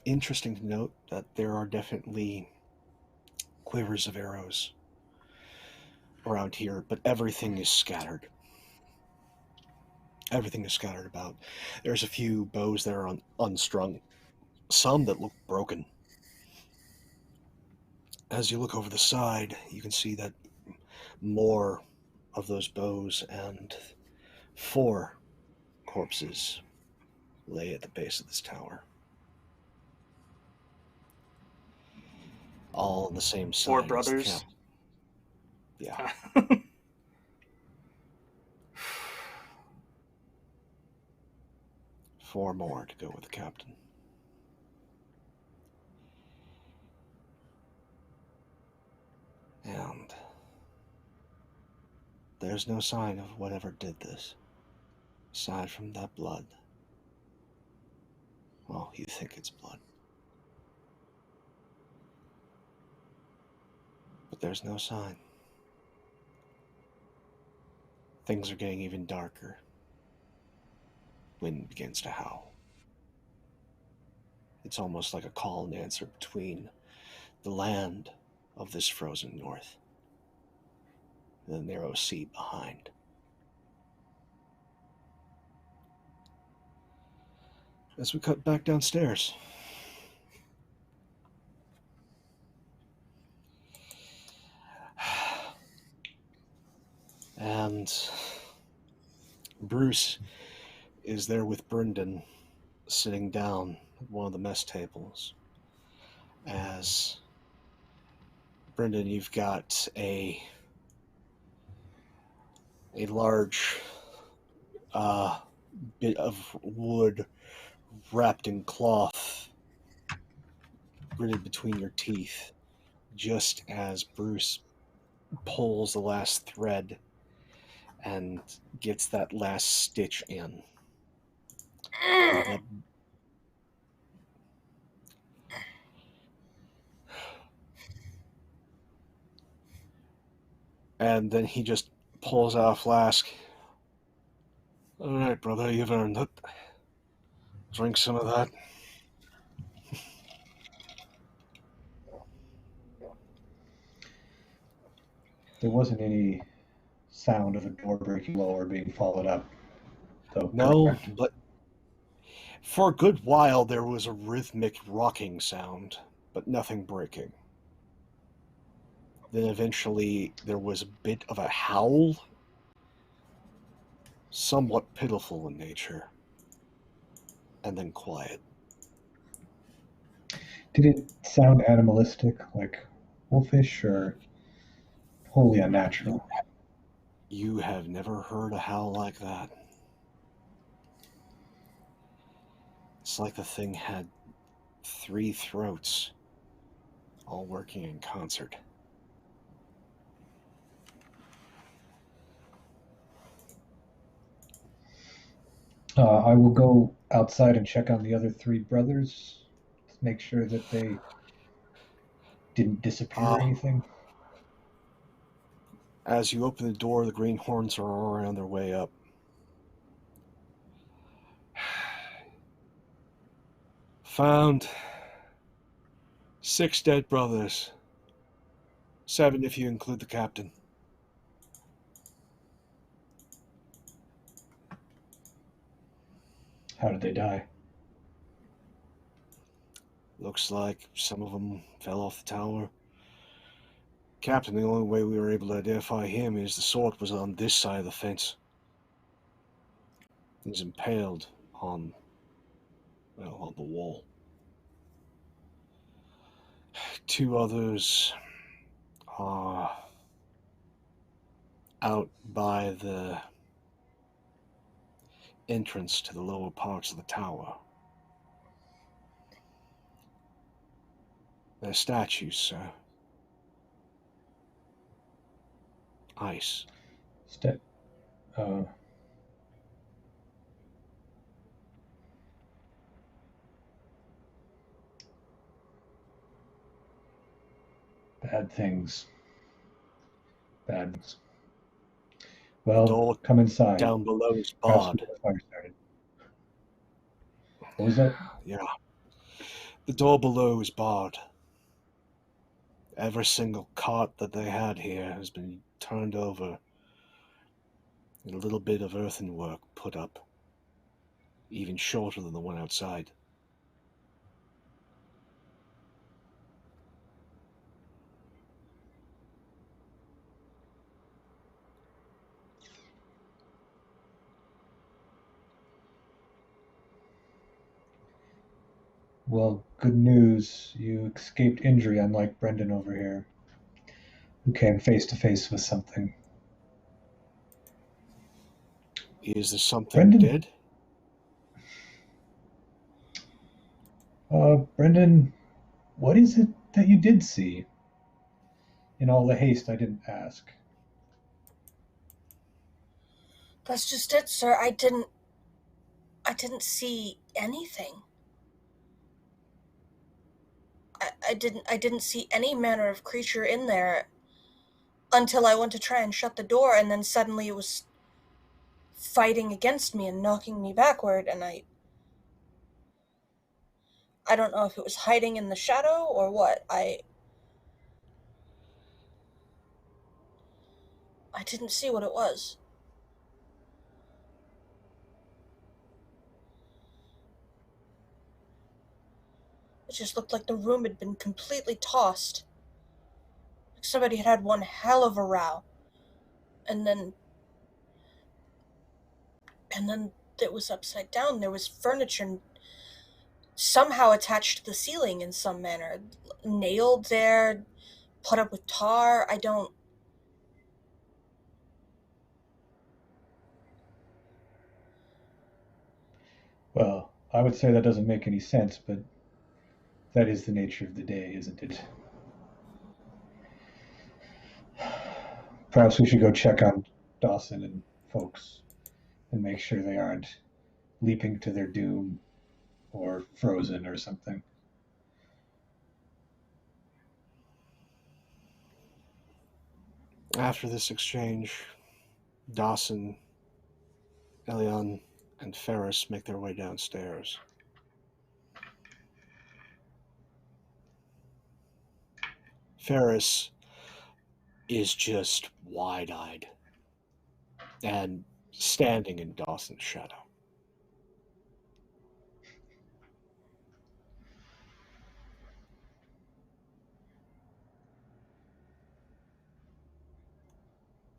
Interesting to note that there are definitely quivers of arrows around here, but everything is scattered. Everything is scattered about. There's a few bows that are unstrung, some that look broken. As you look over the side, you can see that more of those bows and 4 corpses lay at the base of this tower. All on the same side. 4 brothers. Yeah. 4 more to go with the captain. And there's no sign of whatever did this, aside from that blood. Well, you think it's blood. But there's no sign. Things are getting even darker. Wind begins to howl. It's almost like a call and answer between the land of this frozen north and the narrow sea behind. As we cut back downstairs. And Bruce is there with Bryndon, sitting down at one of the mess tables. As Bryndon, you've got a large bit of wood wrapped in cloth, gritted between your teeth, just as Bruce pulls the last thread and gets that last stitch in. And then he just pulls out a flask. All right, brother, you've earned it. Drink some of that. There wasn't any sound of a door breaking low or being followed up, though. No, Correct? but for a good while there was a rhythmic rocking sound, but nothing breaking. Then eventually there was a bit of a howl, somewhat pitiful in nature, and then quiet. Did it sound animalistic, like wolfish, or wholly unnatural? You have never heard a howl like that. It's like the thing had 3 throats, all working in concert. I will go outside and check on the other 3 brothers to make sure that they didn't disappear or anything. As you open the door, the greenhorns are all on their way up. Found 6 dead brothers. 7 if you include the captain. How did they die? Looks like some of them fell off the tower. Captain, the only way we were able to identify him is the sword was on this side of the fence. He's impaled on the wall. 2 others are out by the entrance to the lower parts of the tower. They're statues, sir. Ice. Bad things. Bad things. Well, door come inside. down below is Perhaps barred. before the fire started. What was that? Yeah. The door below is barred. Every single cot that they had here has been turned over and a little bit of earthenwork put up, even shorter than the one outside. Well, good news. You escaped injury, unlike Bryndon over here, who came face to face with something. Is there something Bryndon? dead? Bryndon, what is it that you did see? In all the haste, I didn't ask. That's just it, sir. I didn't see anything. I didn't see any manner of creature in there until I went to try and shut the door, and then suddenly it was fighting against me and knocking me backward, and I don't know if it was hiding in the shadow or what. I didn't see what it was. It just looked like the room had been completely tossed. Like somebody had had one hell of a row. And then it was upside down. There was furniture somehow attached to the ceiling in some manner. Nailed there, put up with tar. I don't... Well, I would say that doesn't make any sense, but that is the nature of the day, isn't it? Perhaps we should go check on Dawsin and folks and make sure they aren't leaping to their doom or frozen or something. After this exchange, Dawsin, Elyon, and Ferris make their way downstairs. Ferris is just wide-eyed and standing in Dawson's shadow.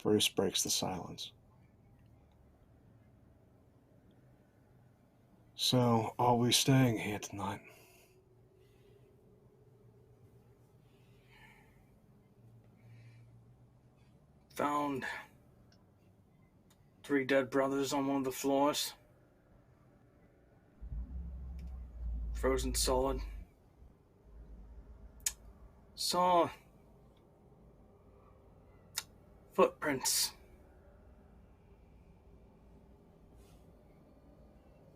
Bruce breaks the silence. So, are we staying here tonight? Found 3 dead brothers on one of the floors. Frozen solid. Saw footprints.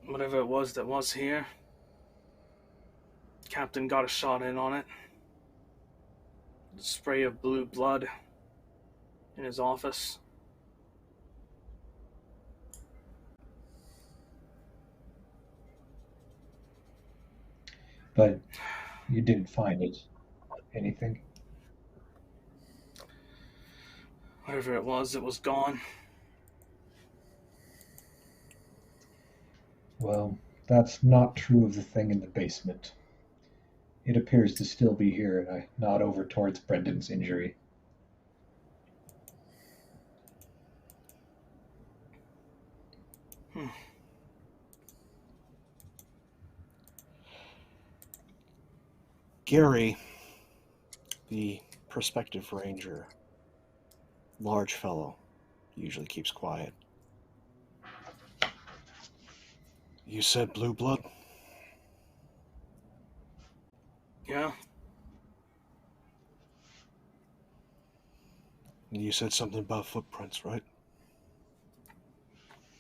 Whatever it was that was here. Captain got a shot in on it. The spray of blue blood in his office. But you didn't find it. Anything? Whatever it was gone. Well, that's not true of the thing in the basement. It appears to still be here, and I nod over towards Bryndon's injury. Gary, the prospective ranger, large fellow, usually keeps quiet. You said blue blood? Yeah, You said something about footprints, right?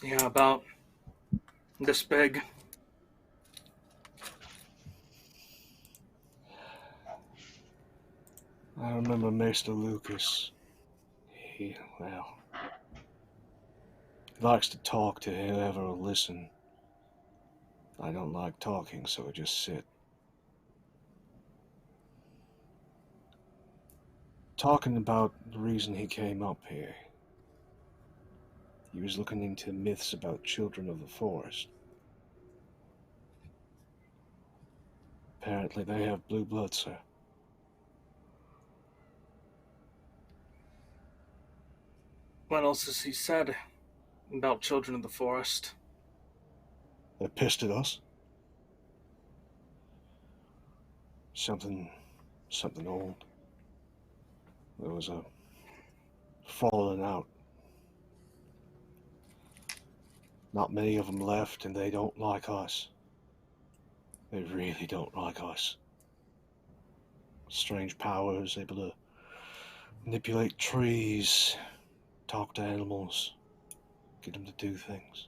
yeah, about this big. I remember Maester Lucas. He likes to talk to whoever will listen. I don't like talking, so I just sit. Talking about the reason he came up here. He was looking into myths about children of the forest. Apparently they have blue blood, sir. What else has he said about children of the forest? They're pissed at us. Something old. There was a falling out. Not many of them left, and they don't like us. They really don't like us. Strange powers, able to manipulate trees, talk to animals, get them to do things.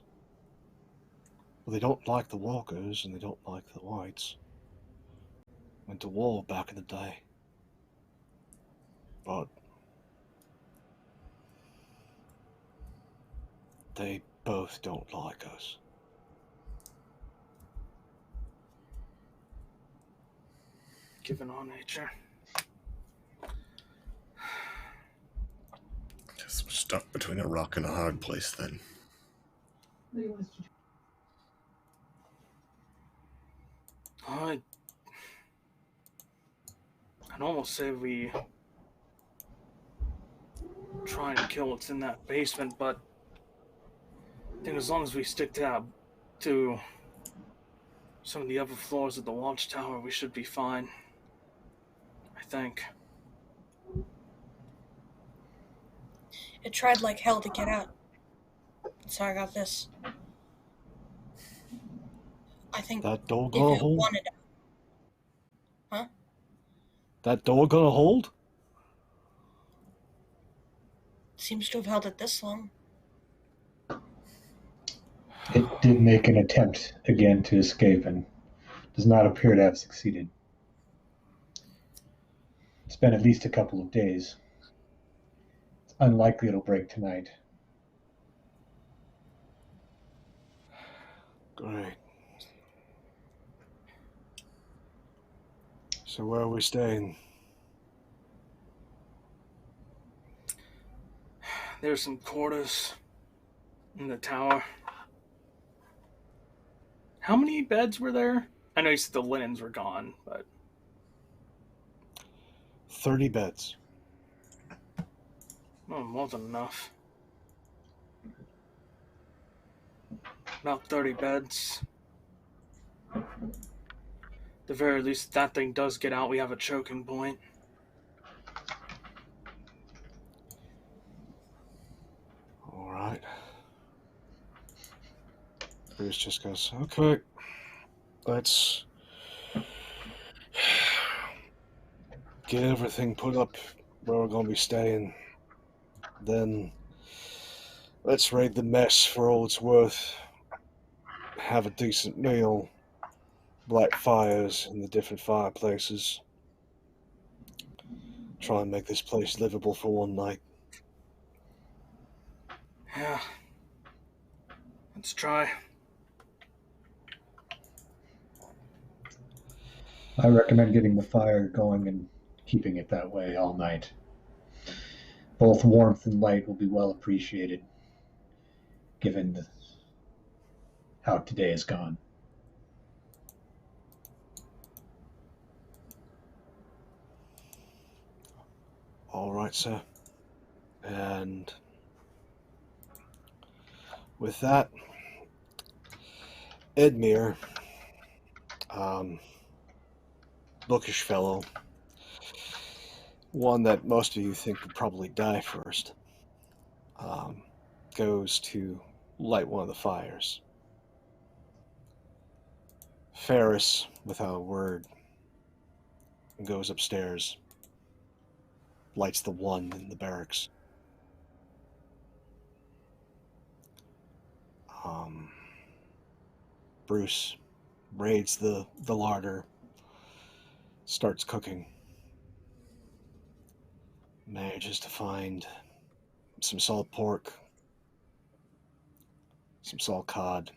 Well, they don't like the walkers, and they don't like the whites. Went to war back in the day. But they both don't like us. Given our nature. Guess we're stuck between a rock and a hard place then. I'd almost say we try and kill what's in that basement, but I think as long as we stick to some of the other floors of the watchtower, we should be fine. I think. It tried like hell to get out. So I got this. I think That door if gonna it hold? wanted... Huh? That door gonna hold? Seems to have held it this long. It did make an attempt again to escape and does not appear to have succeeded. It's been at least a couple of days. It's unlikely it'll break tonight. Great. So where are we staying? There's some quarters in the tower. How many beds were there? I know you said the linens were gone, but 30 beds. more than enough. About 30 beds. At the very least, if that thing does get out, we have a choking point. All right. Bruce just goes, okay, let's get everything put up where we're going to be staying. Then let's raid the mess for all it's worth. Have a decent meal. Light fires in the different fireplaces. Try and make this place livable for one night. Yeah. Let's try. I recommend getting the fire going and keeping it that way all night. Both warmth and light will be well appreciated, given how today has gone. All right, sir. And with that, Edmure, bookish fellow, one that most of you think would probably die first, goes to light one of the fires. Ferris, without a word, goes upstairs, lights the one in the barracks. Bruce raids the larder, starts cooking, manages to find some salt pork, some salt cod,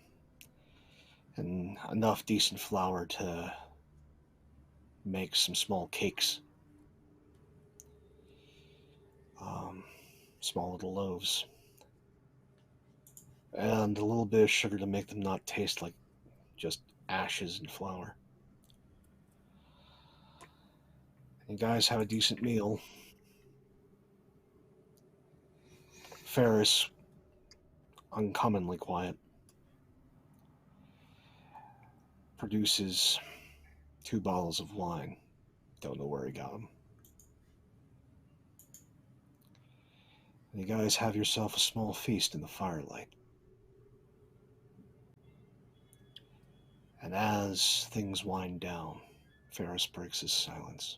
and enough decent flour to make some small cakes. Small little loaves. And a little bit of sugar to make them not taste like just ashes and flour. You guys have a decent meal. Ferris, uncommonly quiet, produces 2 bottles of wine. Don't know where he got them. And you guys have yourself a small feast in the firelight. And as things wind down, Ferris breaks his silence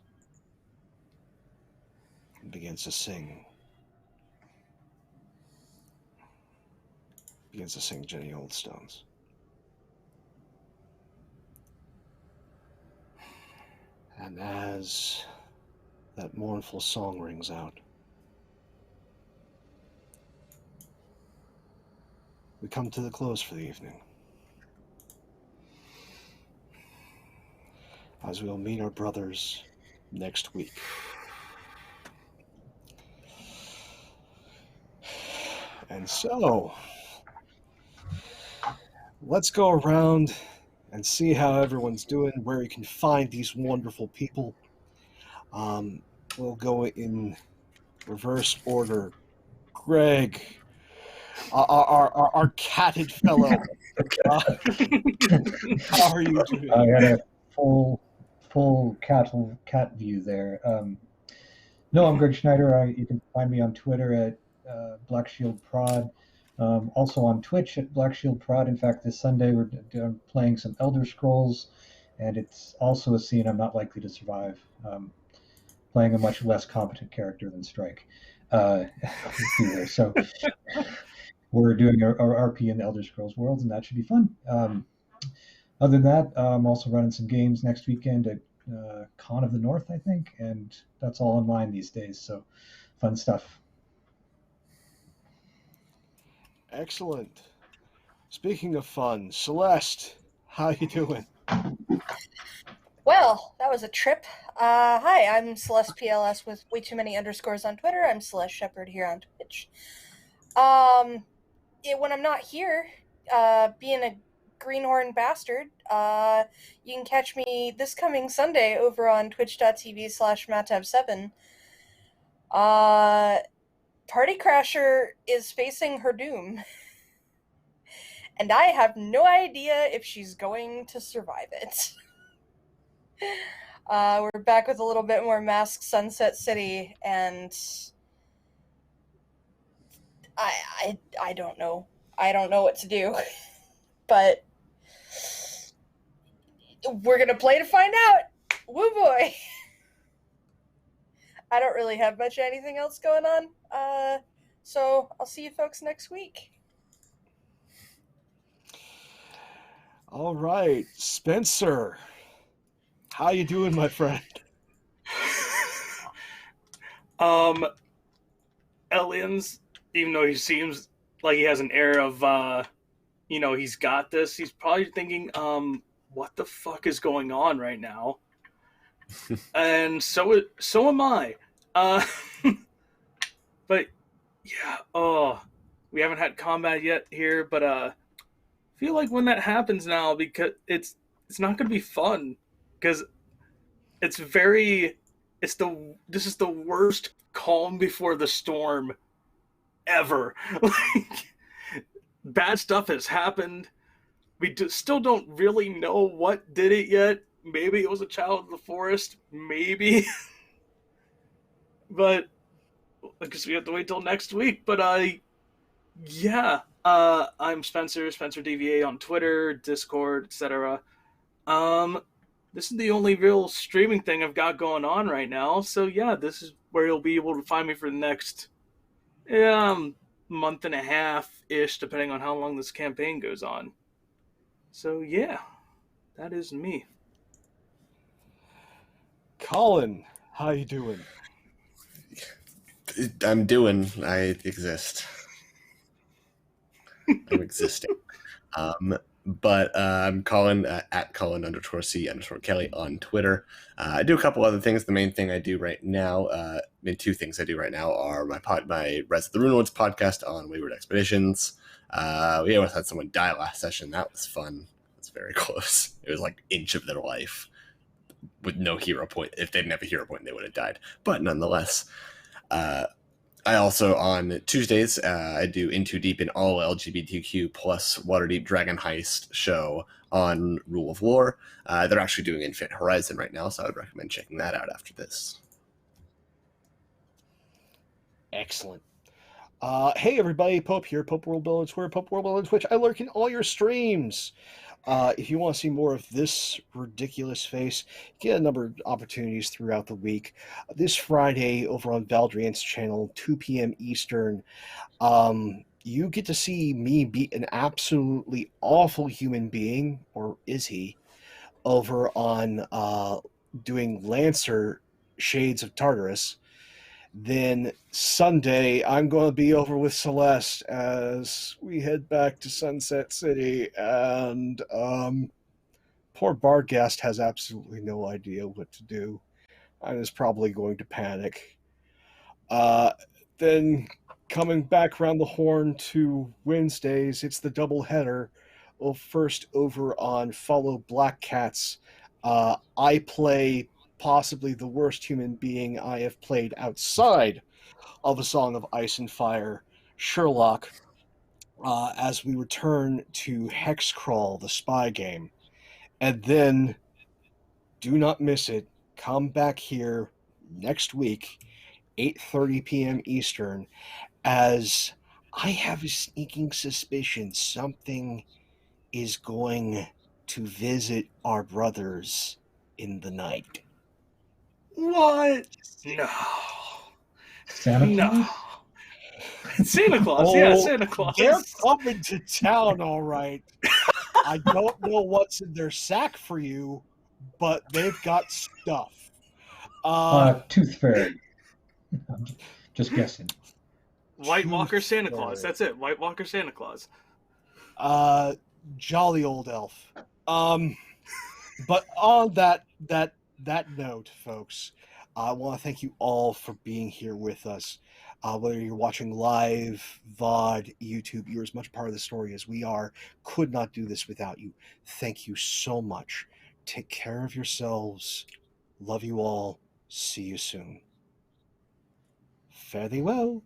and begins to sing. Jenny Oldstones. And as that mournful song rings out, we come to the close for the evening. As we'll meet our brothers next week. And so, let's go around and see how everyone's doing, where you can find these wonderful people. We'll go in reverse order. Greg, our catted fellow. How are you doing? I had a full cat view there. No, I'm Greg Schneider. You can find me on Twitter at Blackshieldprod. Also on Twitch at Blackshieldprod. In fact, this Sunday we're playing some Elder Scrolls, and it's also a scene I'm not likely to survive. Playing a much less competent character than Stryke. So we're doing our RP in the Elder Scrolls worlds, and that should be fun. Other than that, I'm also running some games next weekend at Con of the North, I think, and that's all online these days, so fun stuff. Excellent. Speaking of fun, Celeste, how you doing? Well, that was a trip. Hi, I'm Celeste PLS with way too many underscores on Twitter. I'm Celeste Shepherd here on Twitch. When I'm not here, being a greenhorn bastard, you can catch me this coming Sunday over on twitch.tv/mattab7. Party Crasher is facing her doom. And I have no idea if she's going to survive it. We're back with a little bit more Masked Sunset City, and I don't know. I don't know what to do. But we're gonna play to find out. Woo boy. I don't really have much anything else going on. So I'll see you folks next week. All right, Spencer. How you doing, my friend? Elyon's, even though he seems like he has an air of, he's got this, he's probably thinking, what the fuck is going on right now? And so am I. But yeah, we haven't had combat yet here, but I feel like when that happens now, because it's not going to be fun, because this is the worst calm before the storm ever. Like, bad stuff has happened. We still don't really know what did it yet. Maybe it was a child of the forest. Maybe. But I guess we have to wait till next week. But I'm Spencer DVA on Twitter, Discord, etc. This is the only real streaming thing I've got going on right now. So yeah, this is where you'll be able to find me for the next month and a half-ish, depending on how long this campaign goes on. So yeah, that is me. Colin, how you doing? I exist. I'm existing. But I'm Colin at Colin_C_Kelly on Twitter. I do a couple other things. The main thing I do right now, two things I do right now are my Res of the Runewoods podcast on Wayward Expeditions. We almost had someone die last session. That was fun. It was very close. It was like an inch of their life with no hero point. If they didn't have a hero point, they would have died. But nonetheless, I also, on Tuesdays, I do Into Deep in all LGBTQ plus Waterdeep Dragon Heist show on Rule of Lore. They're actually doing Infinite Horizon right now, so I would recommend checking that out after this. Excellent. Hey everybody, Pope here, Pope World Bill on Twitter, Pope World Bill on Twitch. I lurk in all your streams. If you want to see more of this ridiculous face, you get a number of opportunities throughout the week. This Friday over on Valdrian's channel, 2 p.m. Eastern, you get to see me beat an absolutely awful human being, or is he, over on doing Lancer Shades of Tartarus. Then Sunday, I'm going to be over with Celeste as we head back to Sunset City, and poor Bardgast has absolutely no idea what to do and is probably going to panic. Then coming back around the horn to Wednesdays, it's the double header. Well, first over on Follow Black Cats, I play possibly the worst human being I have played outside of A Song of Ice and Fire, Sherlock, as we return to Hexcrawl, the spy game. And then, do not miss it, come back here next week, 8:30 p.m. Eastern, as I have a sneaking suspicion something is going to visit our brothers in the night. What? No. Santa Claus? No. Santa Claus, Oh, yeah, Santa Claus. They're coming to town, all right. I don't know what's in their sack for you, but they've got stuff. Tooth Fairy. I'm just guessing. White Walker Tooth Santa Fairy. Claus. That's it. White Walker Santa Claus. Jolly old elf. But on that note, folks, I want to thank you all for being here with us. Whether you're watching live, VOD, YouTube, you're as much a part of the story as we are. Could not do this without you. Thank you so much. Take care of yourselves. Love you all. See you soon. Fare thee well.